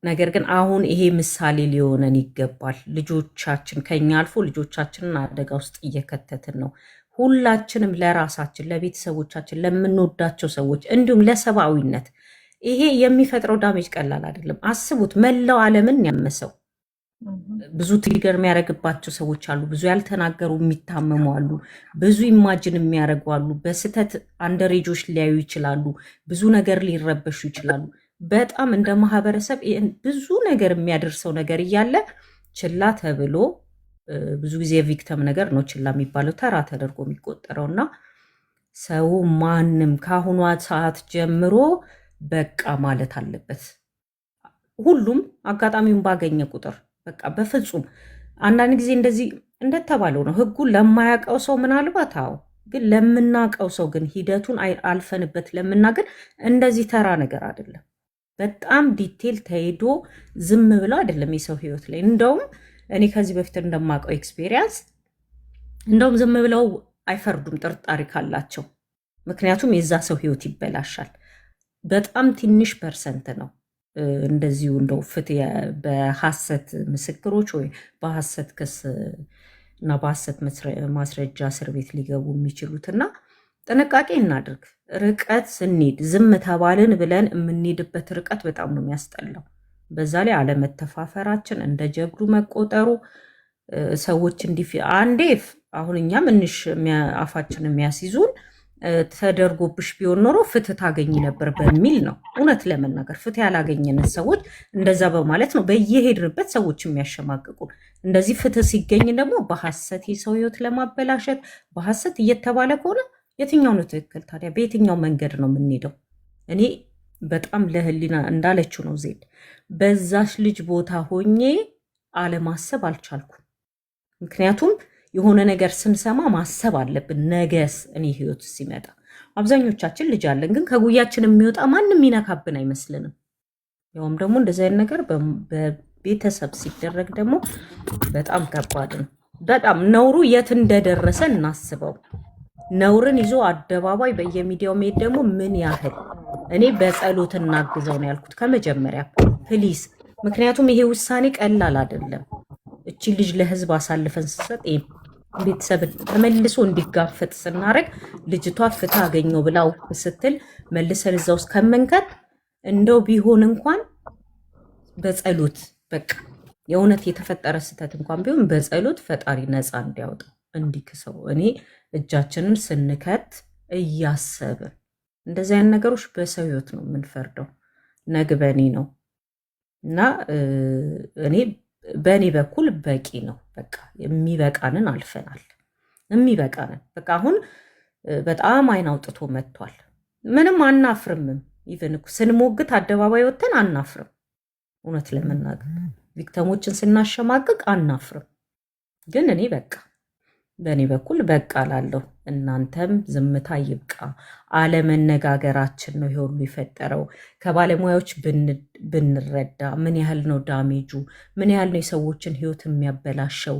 Speaker 5: ነገር ግን አሁን ይሄ ምሳሌ ሊሆነን ይገባል። ልጆቻችን ከኛ አልፎ ልጆቻችንን አደጋ ውስጥ እየከተትን ነው። ሁላችንም ለራሳችን፣ ለቤተሰቦቻችን፣ ለምንወዳቸው ሰዎች እንዲሁም ለሰብአዊነት ይሄ የሚፈጥረው ዳሜጅ ቀላል አይደለም። አስቡት፣ መላው ዓለምን ያመሰው ብዙ ትሪገር የሚያደርግባቸው ሰዎች አሉ። ብዙ ያልተናገሩ የሚታመሙ አሉ። ብዙ ኢማጅን የሚያደርጉ አሉ። በስህተት አንደሬጆች ሊያዩ ይችላሉ። ብዙ ነገር ሊረበሹ ይችላሉ። በጣም እንደ ማህበረሰብ ብዙ ነገር የሚያደርሰው ነገር እያለ ችላ ተብሎ ብዙ ጊዜ የቪክተም ነገር ነው ችላ የሚባለው ተራ ተደርጎ የሚቆጠረው እና ሰው ማንም ከአሁኗ ሰዓት ጀምሮ በቃ ማለት አለበት። ሁሉም አጋጣሚውን ባገኘ ቁጥር በቃ በፍጹም አንዳንድ ጊዜ እንደዚህ እንደተባለው ነው ህጉ ለማያውቀው ሰው ምናልባት አዎ፣ ግን ለምናውቀው ሰው ግን ሂደቱን አልፈንበት ለምናገር እንደዚህ ተራ ነገር አይደለም። በጣም ዲቴል ተሄዶ ዝም ብለው አይደለም የሰው ህይወት ላይ። እንደውም እኔ ከዚህ በፊት እንደማውቀው ኤክስፔሪየንስ እንደውም ዝም ብለው አይፈርዱም ጥርጣሬ ካላቸው፣ ምክንያቱም የዛ ሰው ህይወት ይበላሻል። በጣም ትንሽ ፐርሰንት ነው እንደዚሁ እንደው ፍትህ በሐሰት ምስክሮች ወይ በሐሰት ክስ እና በሐሰት ማስረጃ እስር ቤት ሊገቡ የሚችሉትና ጥንቃቄ እናድርግ። ርቀት ስንሄድ ዝም ተባልን ብለን የምንሄድበት ርቀት በጣም ነው የሚያስጠላው። በዛ ላይ አለመተፋፈራችን እንደ ጀብዱ መቆጠሩ ሰዎች አንዴ አሁን እኛ ምንሽ አፋችን የሚያስይዙን ተደርጎብሽ ቢሆን ኖሮ ፍትህ ታገኝ ነበር በሚል ነው። እውነት ለመናገር ፍትህ ያላገኘንን ሰዎች እንደዛ በማለት ነው በየሄድንበት ሰዎች የሚያሸማቅቁ። እንደዚህ ፍትህ ሲገኝ ደግሞ በሐሰት የሰው ህይወት ለማበላሸት በሐሰት እየተባለ ከሆነ የትኛው ነው ትክክል ታዲያ? በየትኛው መንገድ ነው የምንሄደው? እኔ በጣም ለህሊና እንዳለችው ነው ዜድ፣ በዛሽ ልጅ ቦታ ሆኜ አለማሰብ አልቻልኩም። ምክንያቱም የሆነ ነገር ስንሰማ ማሰብ አለብን። ነገስ እኔ ህይወት ሲመጣ አብዛኞቻችን ልጅ አለን፣ ግን ከጉያችን የሚወጣ ማንም ይነካብን አይመስልንም። ያውም ደግሞ እንደዚህ አይነት ነገር በቤተሰብ ሲደረግ ደግሞ በጣም ከባድ ነው። በጣም ነውሩ የት እንደደረሰ እናስበው። ነውርን ይዞ አደባባይ በየሚዲያው መሄድ ደግሞ ምን ያህል እኔ በጸሎት እናግዘው ነው ያልኩት ከመጀመሪያ ፕሊስ። ምክንያቱም ይሄ ውሳኔ ቀላል አይደለም። እቺ ልጅ ለህዝብ አሳልፈን ስሰጥ ቤተሰብን ተመልሶ እንዲጋፈጥ ስናደርግ ልጅቷ ፍትህ አገኘው ብላ ስትል መልሰን እዛ ውስጥ ከመንከት እንደው ቢሆን እንኳን በጸሎት በቃ የእውነት የተፈጠረ ስህተት እንኳን ቢሆን በጸሎት ፈጣሪ ነፃ እንዲያወጣ እንዲክሰው። እኔ እጃችንን ስንከት እያሰብን እንደዚህ አይነት ነገሮች በሰው ህይወት ነው የምንፈርደው፣ ነግበኔ ነው እና እኔ በእኔ በኩል በቂ ነው። በቃ የሚበቃንን አልፈናል። የሚበቃንን በቃ አሁን በጣም አይን አውጥቶ መጥቷል። ምንም አናፍርምም። ኢቨን ስንሞግት አደባባይ ወጥተን አናፍርም። እውነት ለመናገር ቪክተሞችን ስናሸማቅቅ አናፍርም። ግን እኔ በቃ በእኔ በኩል በቃ ላለሁ። እናንተም ዝምታ ይብቃ። አለመነጋገራችን ነው ይሄ ሁሉ የፈጠረው። ከባለሙያዎች ብንረዳ ምን ያህል ነው ዳሜጁ፣ ምን ያህል ነው የሰዎችን ህይወት የሚያበላሸው።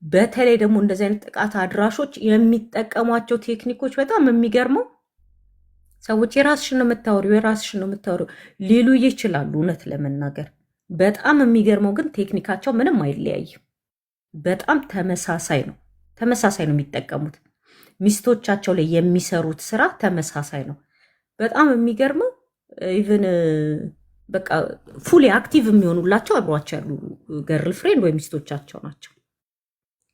Speaker 5: በተለይ ደግሞ እንደዚህ አይነት ጥቃት አድራሾች የሚጠቀሟቸው ቴክኒኮች በጣም የሚገርመው። ሰዎች የራስሽን ነው የምታወሪው ሊሉ ይችላሉ። እውነት ለመናገር በጣም የሚገርመው ግን ቴክኒካቸው ምንም አይለያይም። በጣም ተመሳሳይ ነው የሚጠቀሙት። ሚስቶቻቸው ላይ የሚሰሩት ስራ ተመሳሳይ ነው። በጣም የሚገርመው ኢቭን በቃ ፉሊ አክቲቭ የሚሆኑላቸው አብሯቸው ያሉ ገርል ፍሬንድ ወይ ሚስቶቻቸው ናቸው።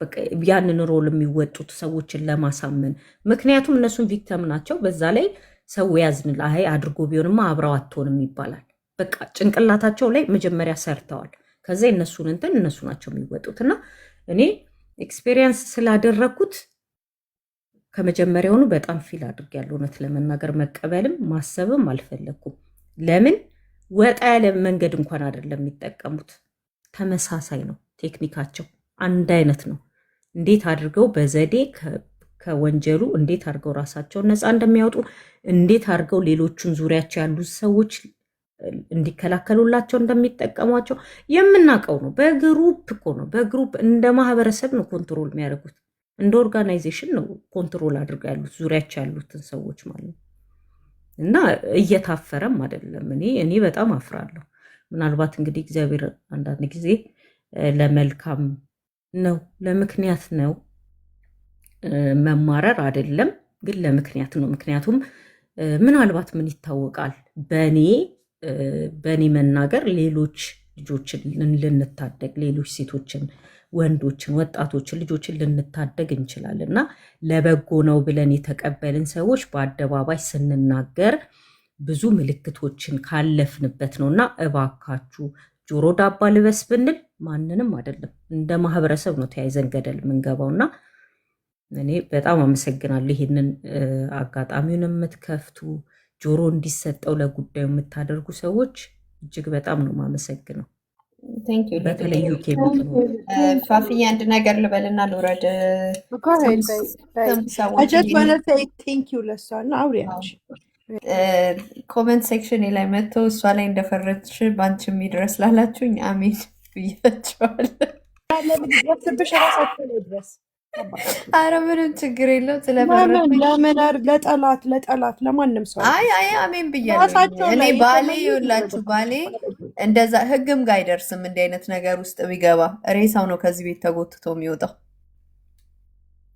Speaker 5: በቃ ያንን ሮል የሚወጡት ሰዎችን ለማሳመን። ምክንያቱም እነሱን ቪክተም ናቸው። በዛ ላይ ሰው ያዝንል አይ አድርጎ ቢሆንማ አብረው አትሆንም ይባላል። በቃ ጭንቅላታቸው ላይ መጀመሪያ ሰርተዋል። ከዛ የእነሱን እንትን እነሱ ናቸው የሚወጡት። እና እኔ ኤክስፔሪየንስ ስላደረግኩት ከመጀመሪያውኑ በጣም ፊል አድርጌያለሁ። እውነት ለመናገር መቀበልም ማሰብም አልፈለግኩም። ለምን ወጣ ያለ መንገድ እንኳን አይደለም የሚጠቀሙት። ተመሳሳይ ነው ቴክኒካቸው፣ አንድ አይነት ነው። እንዴት አድርገው በዘዴ ከወንጀሉ እንዴት አድርገው ራሳቸውን ነፃ እንደሚያወጡ፣ እንዴት አድርገው ሌሎቹን ዙሪያቸው ያሉ ሰዎች እንዲከላከሉላቸው እንደሚጠቀሟቸው የምናውቀው ነው። በግሩፕ እኮ ነው፣ በግሩፕ እንደ ማህበረሰብ ነው ኮንትሮል የሚያደርጉት። እንደ ኦርጋናይዜሽን ነው ኮንትሮል አድርገው ያሉት ዙሪያቸው ያሉትን ሰዎች ማለት ነው። እና እየታፈረም አይደለም። እኔ በጣም አፍራለሁ። ምናልባት እንግዲህ እግዚአብሔር አንዳንድ ጊዜ ለመልካም ነው፣ ለምክንያት ነው። መማረር አይደለም ግን ለምክንያት ነው። ምክንያቱም ምናልባት ምን ይታወቃል በእኔ መናገር ሌሎች ልጆችን ልንታደግ፣ ሌሎች ሴቶችን፣ ወንዶችን፣ ወጣቶችን፣ ልጆችን ልንታደግ እንችላለን። እና ለበጎ ነው ብለን የተቀበልን ሰዎች በአደባባይ ስንናገር ብዙ ምልክቶችን ካለፍንበት ነው። እና እባካችሁ ጆሮ ዳባ ልበስ ብንል ማንንም አይደለም እንደ ማህበረሰብ ነው ተያይዘን ገደል የምንገባው። እና እኔ በጣም አመሰግናለሁ ይህንን አጋጣሚውን የምትከፍቱ ጆሮ እንዲሰጠው ለጉዳዩ የምታደርጉ ሰዎች እጅግ በጣም ነው የማመሰግነው። በተለይ ዩኬ
Speaker 3: ፋፍዬ አንድ ነገር ልበልና ልውረድ። ኮመንት ሴክሽን ላይ መጥቶ እሷ ላይ እንደፈረች በአንቺ የሚድረስ ላላችሁኝ አሜን ብያቸዋለሁ። አረ ምንም ችግር የለው።
Speaker 2: ለጠላት ለማንም ሰው
Speaker 3: አይ አሜን ብያለሁ። እኔ ባሌ ይኸውላችሁ ባሌ እንደዛ ህግም ጋር አይደርስም። እንዲህ አይነት ነገር ውስጥ ቢገባ ሬሳው ነው ከዚህ ቤት ተጎትቶ የሚወጣው።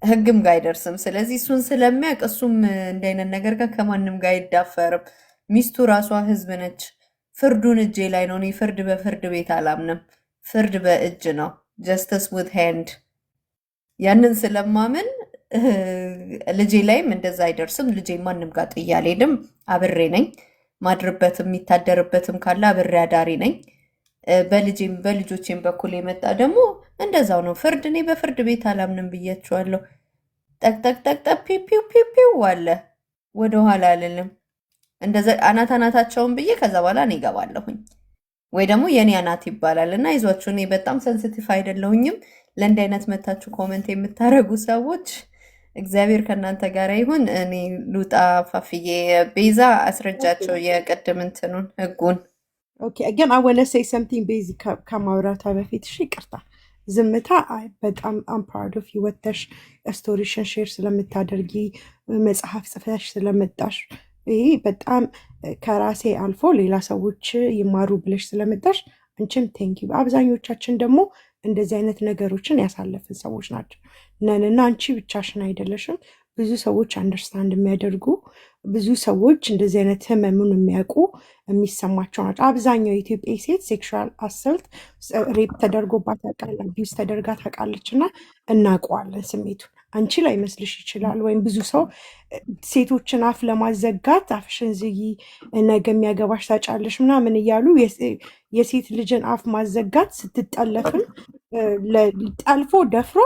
Speaker 3: ህግም ጋር አይደርስም። ስለዚህ እሱን ስለሚያውቅ እሱም እንዲህ አይነት ነገር ጋር ከማንም ጋር አይዳፈርም። ሚስቱ ራሷ ህዝብ ነች። ፍርዱን እጄ ላይ ነው። እኔ ፍርድ በፍርድ ቤት አላምንም። ፍርድ በእጅ ነው። ጀስተስ ዊዝ ሃንድ ያንን ስለማምን ልጄ ላይም እንደዛ አይደርስም። ልጄ ማንም ጋር ጥዬ አልሄድም። አብሬ ነኝ። ማድርበትም የሚታደርበትም ካለ አብሬ አዳሪ ነኝ። በልጆቼም በኩል የመጣ ደግሞ እንደዛው ነው። ፍርድ እኔ በፍርድ ቤት አላምንም ብያችኋለሁ። ጠቅጠቅጠቅጠቅ ፒፒው ፒፒው አለ ወደኋላ አልልም። እንደዛ አናታቸውን ብዬ ከዛ በኋላ እኔ እገባለሁኝ ወይ ደግሞ የኔ አናት ይባላል። እና ይዟችሁ እኔ በጣም ሰንሲቲቭ አይደለሁኝም። ለእንዲህ አይነት መታችሁ ኮመንት የምታደርጉ ሰዎች እግዚአብሔር ከእናንተ ጋር ይሁን። እኔ ሉጣ ፋፍዬ ቤዛ አስረጃቸው የቅድም እንትኑን ህጉን።
Speaker 2: ግን አወነ ሴይ ሰምቲንግ ቤዚ ከማውራቷ በፊት እሺ፣ ይቅርታ ዝምታ በጣም አምፓርድ ኦፍ ወተሽ ስቶሪሽን ሼር ስለምታደርጊ መጽሐፍ ጽፈሽ ስለመጣሽ ይሄ በጣም ከራሴ አልፎ ሌላ ሰዎች ይማሩ ብለሽ ስለመጣሽ አንቺም ቴንኪ። አብዛኞቻችን ደግሞ እንደዚህ አይነት ነገሮችን ያሳለፍን ሰዎች ናቸው ነንና አንቺ ብቻሽን አይደለሽም። ብዙ ሰዎች አንደርስታንድ የሚያደርጉ ብዙ ሰዎች እንደዚህ አይነት ህመሙን የሚያውቁ የሚሰማቸው ናቸው። አብዛኛው የኢትዮጵያ ሴት ሴክሹዋል አሰልት ሬፕ ተደርጎባት ያውቃል፣ አቢዩዝ ተደርጋ ታውቃለች እና እናውቀዋለን ስሜቱን። አንቺ ላይ መስልሽ ይችላል ወይም ብዙ ሰው ሴቶችን አፍ ለማዘጋት አፍሽን ዝጊ ነገ የሚያገባሽ ታጫለሽ ምናምን እያሉ የሴት ልጅን አፍ ማዘጋት ስትጠለፍም ጠልፎ ደፍሮ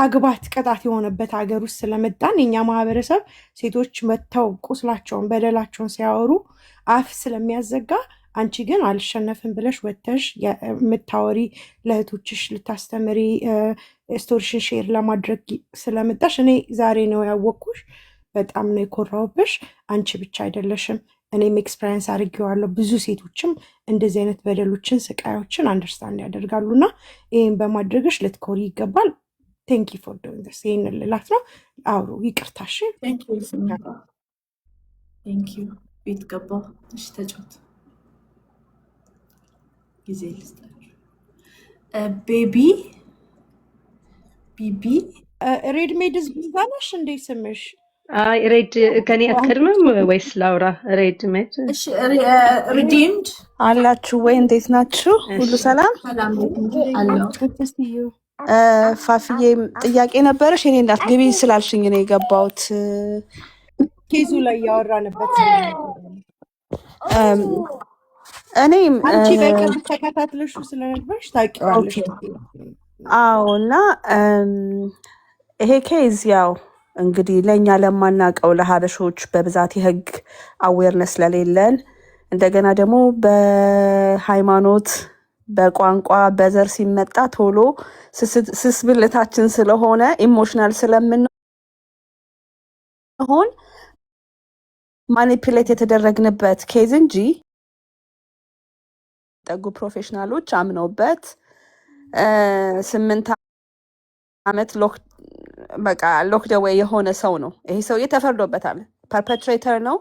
Speaker 2: አግባት ቅጣት የሆነበት ሀገር ውስጥ ስለመጣን የኛ ማህበረሰብ ሴቶች መጥተው ቁስላቸውን በደላቸውን ሲያወሩ አፍ ስለሚያዘጋ አንቺ ግን አልሸነፍም ብለሽ ወተሽ የምታወሪ ለእህቶችሽ ልታስተምሪ ስቶሪሽን ሼር ለማድረግ ስለመጣሽ እኔ ዛሬ ነው ያወቅኩሽ። በጣም ነው የኮራውብሽ። አንቺ ብቻ አይደለሽም፣ እኔም ኤክስፔሪንስ አድርጌዋለሁ። ብዙ ሴቶችም እንደዚህ አይነት በደሎችን ስቃዮችን አንደርስታንድ ያደርጋሉና ይህን በማድረግሽ ልትኮሪ ይገባል። ቴንኪ ፎር ዶይንግ ዲስ። ይህንን ልላት ነው። አውሩ ይቅርታሽ።
Speaker 6: ቤት ገባሁ። እሺ ተጫወት። ጊዜ ልስጣችሁ። ቢቢ
Speaker 2: ሬድ ሜድስ ቢዛነሽ እንዴ ስምሽ?
Speaker 7: አይ ሬድ ከኔ አትቀድምም ወይስ ላውራ? ሬድ ሜድ
Speaker 6: እሺ ሪዲምድ
Speaker 2: አላችሁ ወይ? እንዴት ናችሁ? ሁሉ
Speaker 7: እሺ
Speaker 2: ሰላም?
Speaker 6: ሰላም አለው።
Speaker 2: ፋፍዬ ጥያቄ ነበረሽ? የኔ እናት ግቢ ስላልሽኝ ነው የገባሁት። ኬዙ ላይ ያወራንበት እም፣ እኔም
Speaker 8: አንቺ በቅርብ ተከታትለሽ ስለነበርሽ ታውቂዋለሽ።
Speaker 2: አዎ። እና ይሄ ኬዝ ያው እንግዲህ ለእኛ ለማናውቀው ለሀበሾች በብዛት የህግ አዌርነስ ስለሌለን እንደገና ደግሞ በሃይማኖት በቋንቋ በዘር ሲመጣ ቶሎ ስስብልታችን ስለሆነ ኢሞሽናል ስለምንሆን ማኒፕሌት የተደረግንበት ኬዝ እንጂ ጠጉ ፕሮፌሽናሎች አምነውበት 8 ዓመት በቃ ሎክድ አዌይ የሆነ ሰው ነው። ይሄ ሰውዬ ተፈርዶበታል። ፐርፔትሬተር ነው።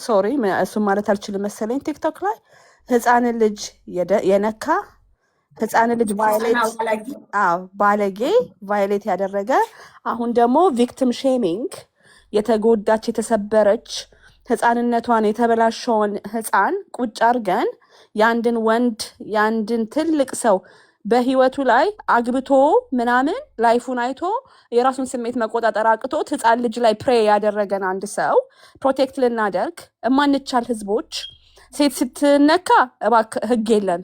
Speaker 2: ሶሪ እሱም ማለት አልችልም መሰለኝ። ቲክቶክ ላይ ህፃንን ልጅ የነካ ህፃንን ልጅ ባለጌ ቫይሌት ያደረገ አሁን ደግሞ ቪክቲም ሼሚንግ የተጎዳች የተሰበረች ህፃንነቷን የተበላሸውን ህፃን ቁጭ አርገን የአንድን ወንድ የአንድን ትልቅ ሰው በህይወቱ ላይ አግብቶ ምናምን ላይፉን አይቶ የራሱን ስሜት መቆጣጠር አቅቶት ህፃን ልጅ ላይ ፕሬ ያደረገን አንድ ሰው ፕሮቴክት ልናደርግ እማንቻል ህዝቦች፣ ሴት ስትነካ እባክህ ህግ የለም።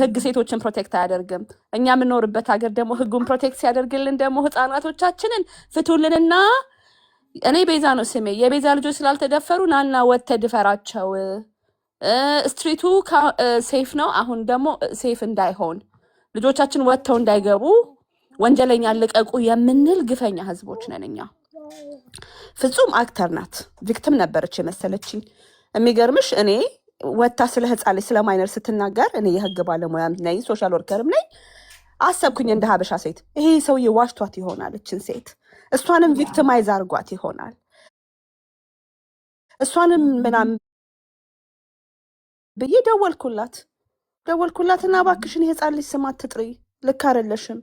Speaker 2: ህግ ሴቶችን ፕሮቴክት አያደርግም። እኛ የምንኖርበት ሀገር ደግሞ ህጉን ፕሮቴክት ሲያደርግልን ደግሞ ህፃናቶቻችንን ፍቱልንና እኔ ቤዛ ነው ስሜ። የቤዛ ልጆች ስላልተደፈሩ ናና ወጥተህ ድፈራቸው። ስትሪቱ ሴፍ ነው። አሁን ደግሞ ሴፍ እንዳይሆን ልጆቻችን ወጥተው እንዳይገቡ ወንጀለኛ ልቀቁ የምንል ግፈኛ ህዝቦች ነን እኛ። ፍጹም አክተር ናት። ቪክቲም ነበረች የመሰለችኝ። የሚገርምሽ እኔ ወታ ስለ ህፃን ልጅ ስለ ማይነር ስትናገር እኔ የህግ ባለሙያም ነኝ ሶሻል ወርከርም ነኝ። አሰብኩኝ እንደ ሀበሻ ሴት ይሄ ሰውዬ ዋሽቷት ይሆናል እችን ሴት እሷንም ቪክቲማይዝ አርጓት ይሆናል እሷንም ምናምን ብዬ ደወልኩላትና እባክሽን የህፃን ልጅ ስም አትጥሪ፣ ልክ አይደለሽም።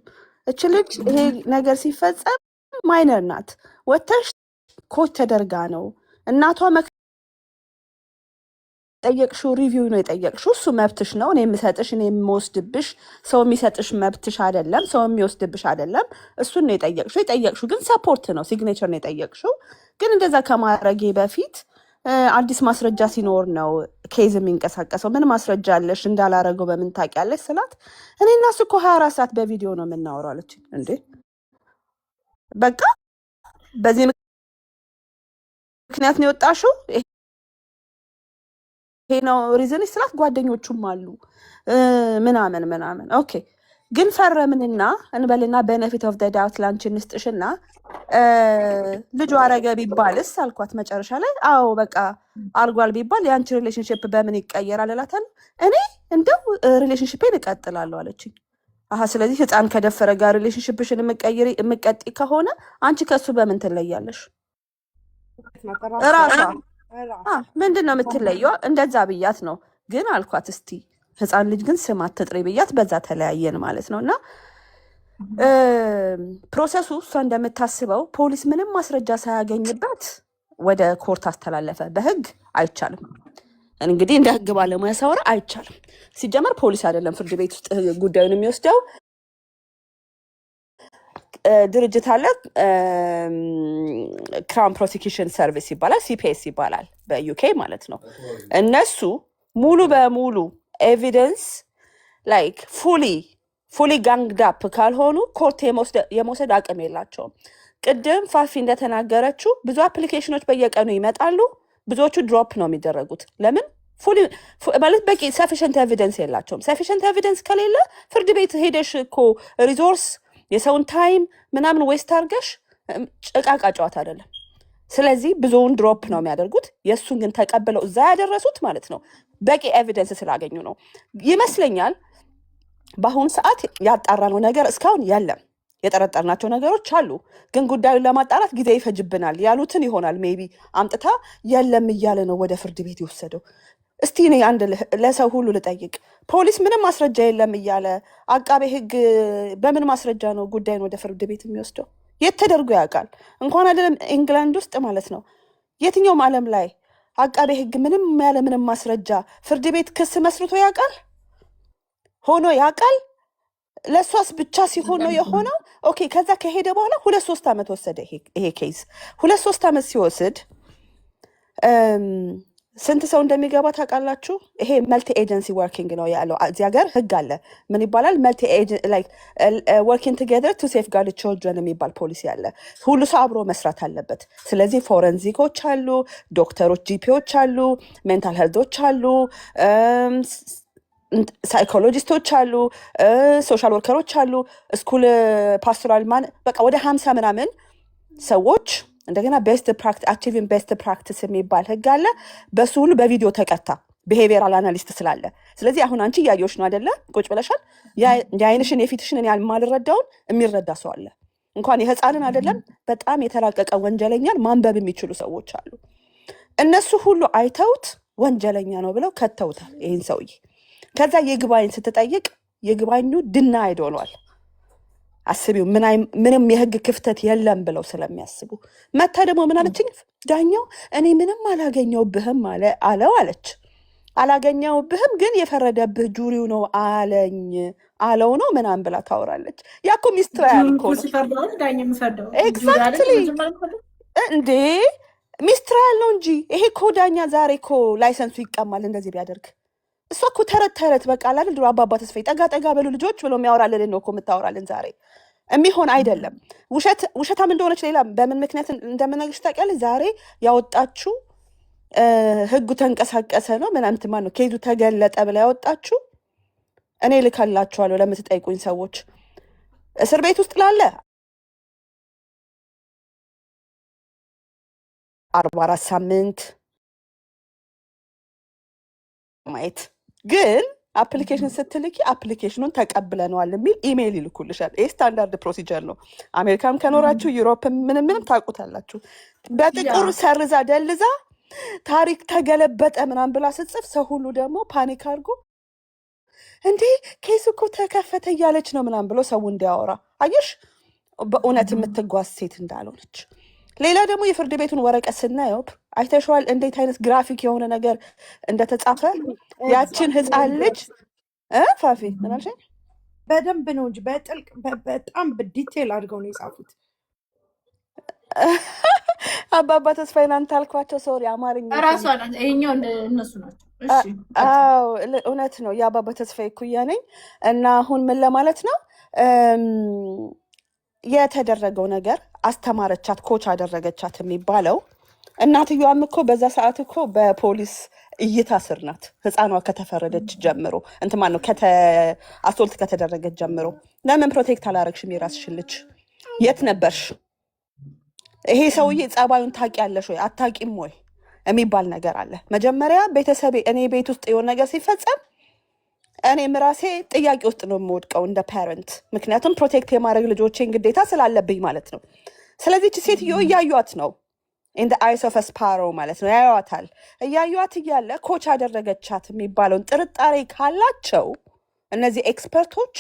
Speaker 2: እች ልጅ ይሄ ነገር ሲፈጸም ማይነር ናት። ወተሽ ኮች ተደርጋ ነው እናቷ ጠየቅሽው፣ ሪቪው ነው የጠየቅሽው። እሱ መብትሽ ነው። እኔ የምሰጥሽ እኔ የምወስድብሽ ሰው የሚሰጥሽ መብትሽ አይደለም፣ ሰው የሚወስድብሽ አይደለም። እሱን ነው የጠየቅሽው ግን ሰፖርት ነው ሲግኔቸር ነው የጠየቅሽው። ግን እንደዛ ከማድረጌ በፊት አዲስ ማስረጃ ሲኖር ነው ኬዝ የሚንቀሳቀሰው። ምን ማስረጃ አለሽ? እንዳላረገው በምን ታውቂያለሽ ስላት እኔ እና እሱ እኮ 24 ሰዓት በቪዲዮ ነው የምናወራው አለች። እንዴ በቃ በዚህ ምክንያት ነው የወጣሽው? ይሄ ነው ሪዝንሽ ስላት ጓደኞቹም አሉ ምናምን። ኦኬ ግን ፈረምንና እንበልና ቤኔፊት ኦፍ ዳውት ላንቺ እንስጥሽና ልጁ አረገ ቢባልስ አልኳት። መጨረሻ ላይ አዎ በቃ አርጓል ቢባል የአንቺ ሪሌሽንሽፕ በምን ይቀየራል እላታለሁ። እኔ እንደው ሪሌሽንሽፔን እቀጥላለሁ አለችኝ። ስለዚህ ህፃን ከደፈረ ጋር ሪሌሽንሽፕሽን የምቀጥ ከሆነ አንቺ ከሱ በምን ትለያለሽ? ራሷ ምንድን ነው የምትለየው? እንደዛ ብያት ነው። ግን አልኳት እስቲ ህፃን ልጅ ግን ስም አትጥሪ ብያት፣ በዛ ተለያየን ማለት ነው። እና ፕሮሰሱ እሷ እንደምታስበው ፖሊስ ምንም ማስረጃ ሳያገኝበት ወደ ኮርት አስተላለፈ። በህግ አይቻልም። እንግዲህ እንደ ህግ ባለሙያ ሳወራ አይቻልም። ሲጀመር ፖሊስ አይደለም ፍርድ ቤት ውስጥ ጉዳዩን የሚወስደው ድርጅት አለ። ክራውን ፕሮሲኪሽን ሰርቪስ ይባላል፣ ሲፒኤስ ይባላል በዩኬ ማለት ነው። እነሱ ሙሉ በሙሉ ኤቪደንስ ላይክ ፉሊ ጋንግድ አፕ ካልሆኑ ኮርት የመውሰድ አቅም የላቸውም። ቅድም ፋፊ እንደተናገረችው ብዙ አፕሊኬሽኖች በየቀኑ ይመጣሉ። ብዙዎቹ ድሮፕ ነው የሚደረጉት። ለምን? ማለት በቂ ሰፊሽንት ኤቪደንስ የላቸውም። ሰፊሽንት ኤቪደንስ ከሌለ ፍርድ ቤት ሄደሽ እኮ ሪዞርስ የሰውን ታይም ምናምን ዌስት አድርገሽ ጭቃቃ ጨዋታ አይደለም። ስለዚህ ብዙውን ድሮፕ ነው የሚያደርጉት። የእሱን ግን ተቀብለው እዛ ያደረሱት ማለት ነው በቂ ኤቪደንስ ስላገኙ ነው ይመስለኛል። በአሁኑ ሰዓት ያጣራነው ነገር እስካሁን የለም። የጠረጠርናቸው ነገሮች አሉ፣ ግን ጉዳዩን ለማጣራት ጊዜ ይፈጅብናል ያሉትን ይሆናል ሜቢ አምጥታ የለም እያለ ነው ወደ ፍርድ ቤት የወሰደው። እስቲ እኔ አንድ ለሰው ሁሉ ልጠይቅ፣ ፖሊስ ምንም ማስረጃ የለም እያለ አቃቤ ሕግ በምን ማስረጃ ነው ጉዳዩን ወደ ፍርድ ቤት የሚወስደው?
Speaker 9: የት ተደርጎ ያውቃል? እንኳን አይደለም ኢንግላንድ ውስጥ ማለት ነው፣ የትኛውም ዓለም ላይ አቃቤ ሕግ ምንም ያለ ምንም ማስረጃ ፍርድ ቤት ክስ መስርቶ ያውቃል? ሆኖ ያውቃል? ለእሷስ ብቻ ሲሆን ነው የሆነው። ኦኬ፣ ከዛ ከሄደ በኋላ 2-3 ዓመት ወሰደ ይሄ ኬዝ። 2-3 ዓመት ሲወስድ ስንት ሰው እንደሚገባ ታውቃላችሁ? ይሄ መልቲ ኤጀንሲ ወርኪንግ ነው ያለው። እዚህ ሀገር ህግ አለ። ምን ይባላል? መልቲ ወርኪንግ ቱጌዘር ቱ ሴፍ ጋርድ ችልድረን የሚባል ፖሊሲ አለ። ሁሉ ሰው አብሮ መስራት አለበት። ስለዚህ ፎረንዚኮች አሉ፣ ዶክተሮች፣ ጂፒዎች አሉ፣ ሜንታል ሄልቶች አሉ፣ ሳይኮሎጂስቶች አሉ፣ ሶሻል ወርከሮች አሉ፣ ስኩል ፓስቶራል ማን በቃ ወደ 50 ምናምን ሰዎች እንደገና አቺቪንግ ቤስት ፕራክቲስ የሚባል ህግ አለ። በሱ ሁሉ በቪዲዮ ተቀታ ቢሄቪየራል አናሊስት ስላለ። ስለዚህ አሁን አንቺ እያየሁሽ ነው አይደለ? ቁጭ ብለሻል። የአይንሽን የፊትሽን እኔ የማልረዳውን የሚረዳ ሰው አለ። እንኳን የህፃንን አይደለም በጣም የተራቀቀ ወንጀለኛን ማንበብ የሚችሉ ሰዎች አሉ። እነሱ ሁሉ አይተውት ወንጀለኛ ነው ብለው ከተውታል ይህን ሰውዬ። ከዛ ይግባኝ ስትጠይቅ ይግባኙ ድና አይዶሏል። አስቢው፣ ምንም የህግ ክፍተት የለም ብለው ስለሚያስቡ። መታ ደግሞ ምን አለችኝ? ዳኛው እኔ ምንም አላገኘውብህም አለው አለች። አላገኘውብህም ግን የፈረደብህ ጁሪው ነው አለው ነው ምናምን ብላ ታወራለች። ያኮ ሚስትራያል እኮ ነው። ኤግዛክትሊ እንዴ ሚስትራያል ነው እንጂ ይሄ እኮ ዳኛ ዛሬ እኮ ላይሰንሱ ይቀማል እንደዚህ ቢያደርግ። እሷ እኮ ተረት በቃ አይደል? ድሮ አባባ ተስፋዬ ጠጋ በሉ ልጆች ብሎ የሚያወራልን ነው እኮ የምታወራልን ዛሬ። የሚሆን አይደለም። ውሸታም እንደሆነች ሌላ በምን ምክንያት እንደምነግርሽ ታውቂያለሽ? ዛሬ ያወጣችሁ ህጉ ተንቀሳቀሰ ነው ምናምን ማን ነው ኬዙ ተገለጠ ብላ ያወጣችሁ እኔ ልካላችኋለሁ ለምትጠይቁኝ ሰዎች። እስር ቤት ውስጥ ላለ 44 ሳምንት ማየት ግን አፕሊኬሽን ስትልኪ አፕሊኬሽኑን ተቀብለነዋል የሚል ኢሜይል ይልኩልሻል። ይህ ስታንዳርድ ፕሮሲጀር ነው። አሜሪካም ከኖራችሁ ዩሮፕ ምንም ታውቁታላችሁ። በጥቁር ሰርዛ ደልዛ ታሪክ ተገለበጠ ምናምን ብላ ስትጽፍ ሰው ሁሉ ደግሞ ፓኒክ አድርጎ እንዴ ኬስ እኮ ተከፈተ እያለች ነው ምናምን ብሎ ሰው እንዲያወራ አየሽ፣ በእውነት የምትጓዝ ሴት እንዳልሆነች። ሌላ ደግሞ የፍርድ ቤቱን ወረቀት ስናየው አይተሸዋል፣ እንዴት አይነት ግራፊክ የሆነ ነገር እንደተጻፈ። ያችን ህፃን ልጅ ፋፊ ምን አልሽኝ?
Speaker 2: በደንብ ነው እንጂ በጥልቅ በጣም በዲቴል አድርገው ነው የጻፉት።
Speaker 9: አባባ ተስፋዬን አንተ አልኳቸው። ሶሪ አማርኛ
Speaker 6: ራሷ ናት። ይሄኛው እነሱ ናቸው። እሺ
Speaker 9: አዎ እውነት ነው። የአባባ ተስፋዬ እኩያ ነኝ። እና አሁን ምን ለማለት ነው የተደረገው ነገር አስተማረቻት፣ ኮች አደረገቻት የሚባለው እናትየዋም እኮ በዛ ሰዓት እኮ በፖሊስ እይታ ስር ናት። ህፃኗ ከተፈረደች ጀምሮ እንትን ማን ነው አሶልት ከተደረገች ጀምሮ ለምን ፕሮቴክት አላረግሽም የራስሽን ልጅ? የት ነበርሽ? ይሄ ሰውዬ ጸባዩን ታውቂያለሽ ወይ አታውቂም ወይ የሚባል ነገር አለ። መጀመሪያ ቤተሰቤ እኔ ቤት ውስጥ የሆነ ነገር ሲፈጸም እኔም ራሴ ጥያቄ ውስጥ ነው የምወድቀው እንደ ፓረንት። ምክንያቱም ፕሮቴክት የማድረግ ልጆቼን ግዴታ ስላለብኝ ማለት ነው። ስለዚህ ሴትዮ እያዩት ነው ኢን አይስ ኦፍ ስፓሮ ማለት ነው፣ ያዩዋታል። እያዩት እያለ ኮች አደረገቻት የሚባለውን ጥርጣሬ ካላቸው እነዚህ ኤክስፐርቶች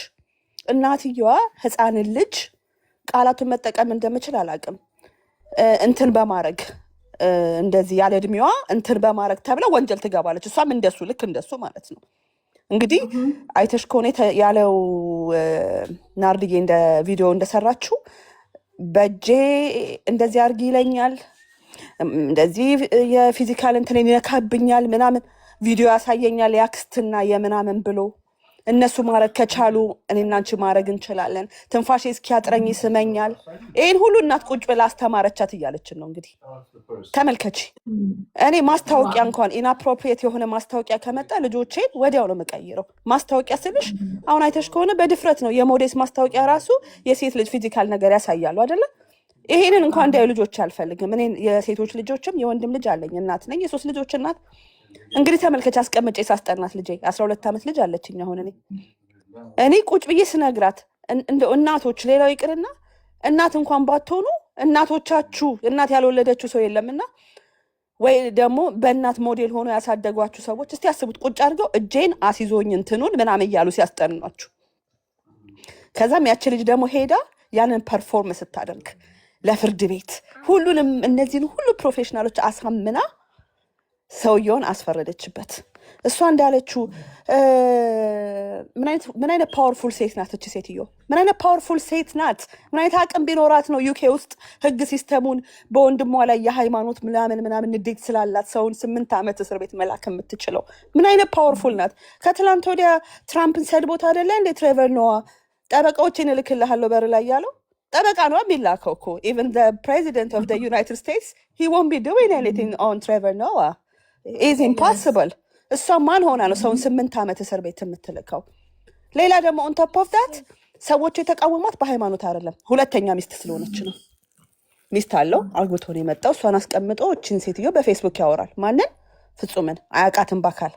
Speaker 9: እናትየዋ ህፃንን ልጅ ቃላቱን መጠቀም እንደምችል አላውቅም እንትን በማድረግ እንደዚህ ያለ እድሜዋ እንትን በማድረግ ተብለ ወንጀል ትገባለች። እሷም እንደሱ ልክ እንደሱ ማለት ነው። እንግዲህ አይተሽ ከሆነ ያለው ናርድዬ እንደ ቪዲዮ እንደሰራችው በእጄ እንደዚህ አርጊ ይለኛል፣ እንደዚህ የፊዚካል እንትን ይነካብኛል ምናምን ቪዲዮ ያሳየኛል የአክስትና የምናምን ብሎ እነሱ ማድረግ ከቻሉ እኔና አንቺ ማድረግ እንችላለን። ትንፋሽ እስኪያጥረኝ ይስመኛል። ይህን ሁሉ እናት ቁጭ ብላ አስተማረቻት እያለችን ነው። እንግዲህ ተመልከቺ። እኔ ማስታወቂያ እንኳን ኢንአፕሮፕሪየት የሆነ ማስታወቂያ ከመጣ ልጆቼን ወዲያው ነው የምቀይረው። ማስታወቂያ ስልሽ አሁን አይተሽ ከሆነ በድፍረት ነው የሞዴስ ማስታወቂያ ራሱ የሴት ልጅ ፊዚካል ነገር ያሳያሉ አይደለ? ይሄንን እንኳን እንዳዩ ልጆች አልፈልግም። እኔ የሴቶች ልጆችም የወንድም ልጅ አለኝ፣ እናት ነኝ፣ የ3 ልጆች እናት። እንግዲህ ተመልከች፣ አስቀምጬ ሳስጠናት ልጄ 12 ዓመት ልጅ አለችኝ። አሁን እኔ ቁጭ ብዬ ስነግራት እንደ እናቶች ሌላው ይቅርና እናት እንኳን ባትሆኑ እናቶቻችሁ እናት ያልወለደችው ሰው የለምና ወይ ደግሞ በእናት ሞዴል ሆኖ ያሳደጓችሁ ሰዎች እስቲ ያስቡት። ቁጭ አድርገው እጄን አሲዞኝ እንትኑን ምናምን እያሉ ሲያስጠኗችሁ፣ ከዛም ያቺ ልጅ ደግሞ ሄዳ ያንን ፐርፎርም ስታደርግ ለፍርድ ቤት ሁሉንም እነዚህን ሁሉ ፕሮፌሽናሎች አሳምና ሰውየውን አስፈረደችበት። እሷ እንዳለችው ምን አይነት ፓወርፉል ሴት ናት እቺ ሴትዮ? ምን አይነት ፓወርፉል ሴት ናት? ምን አይነት አቅም ቢኖራት ነው ዩኬ ውስጥ ህግ ሲስተሙን በወንድሟ ላይ የሃይማኖት ምናምን ንዴት ስላላት ሰውን 8 ዓመት እስር ቤት መላክ የምትችለው? ምን አይነት ፓወርፉል ናት? ከትላንት ወዲያ ትራምፕን ሰድቦት አይደለ እንዴ ትሬቨር ኖዋ ጠበቃዎችን እልክልሃለሁ በር ላይ ያለው? ጠበቃ ነው የሚላከው እኮ። ኢቨን ዘ ፕሬዚደንት ኦፍ ዘ ዩናይትድ ስቴትስ ሂ ወንት ቢ ዱዊንግ ኤኒቲንግ ኦን ትሬቨር ኖዋ ኢዝ ኢምፖስብል። እሷ ማን ሆና ነው ሰውን 8 ዓመት እስር ቤት የምትልከው? ሌላ ደግሞ ኦን ቶፕ ኦፍ ዳት ሰዎች የተቃወሟት በሃይማኖት አይደለም፣ ሁለተኛ ሚስት ስለሆነች ነው። ሚስት አለው አግብቶ ነው የመጣው። እሷን አስቀምጦ እችን ሴትዮ በፌስቡክ ያወራል። ማንን? ፍጹምን አያውቃትም በአካል።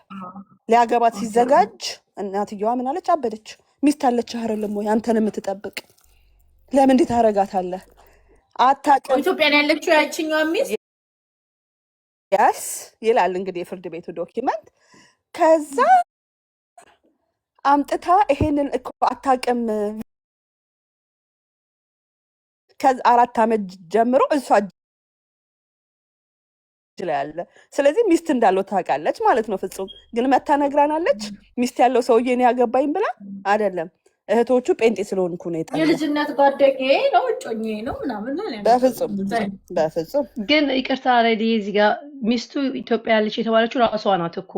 Speaker 9: ሊያገባት ሲዘጋጅ እናትየዋ ምን አለች? አበደች። ሚስት አለች አይደለም ወይ አንተን የምትጠብቅ? ለምን እንዴት ታረጋታለህ? አታውቅም።
Speaker 6: ኢትዮጵያ ነው ያለችው ያቺኛዋ ሚስት
Speaker 9: ያስ ይላል እንግዲህ የፍርድ ቤቱ ዶኪመንት። ከዛ አምጥታ ይሄንን እኮ አታውቅም። ከ4 ዓመት ጀምሮ እሷ እጅ ላይ ያለ፣ ስለዚህ ሚስት እንዳለው ታውቃለች ማለት ነው። ፍጹም ግን መታ ነግራናለች። ሚስት ያለው ሰውዬ ነው ያገባኝ ብላ አይደለም። እህቶቹ ጴንጤ ስለሆንኩ ነው የጠላው።
Speaker 6: የልጅነት ጓደኛዬ ነው እጮኛዬ ነው ምናምን።
Speaker 9: በፍጹም
Speaker 7: ግን ይቅርታ ሬዲ እዚህ ጋር ሚስቱ ኢትዮጵያ ያለች የተባለችው ራሷ ናት እኮ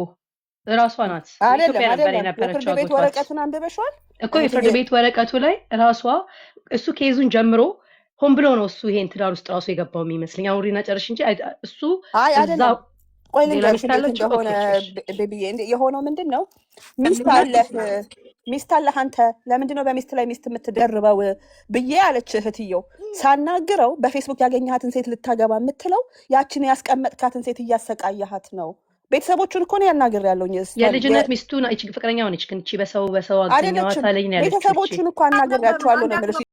Speaker 7: ራሷ ናት። ኢትዮጵያ ነበር የነበረችው።
Speaker 9: የፍርድ ቤት ወረቀቱን አንብበሽዋል
Speaker 7: እኮ? የፍርድ ቤት ወረቀቱ ላይ ራሷ እሱ ኬዙን ጀምሮ ሆን ብሎ ነው እሱ ይሄን ትዳር ውስጥ ራሱ የገባው የሚመስለኝ። አውሪና ጨርሽ እንጂ እሱ እዛው
Speaker 9: ቆይ ልንገርሽ እንደሆነ ቤቢዬ የሆነው ምንድን ነው? ሚስት አለህ አንተ፣ ለምንድን ነው በሚስት ላይ ሚስት የምትደርበው ብዬ አለች እህትየው። ሳናግረው በፌስቡክ ያገኘሃትን ሴት ልታገባ የምትለው ያችን ያስቀመጥካትን ሴት እያሰቃያሃት ነው። ቤተሰቦቹን እኮ ነው ያናግር ያለውኝ።
Speaker 7: የልጅነት ሚስቱ ፍቅረኛው ነች፣ ግን በሰው አገኘኋት አለኝ ነው ያለችው።
Speaker 9: ቤተሰቦቹን እኮ አናግሬያቸዋለሁ ነው የምልሽ።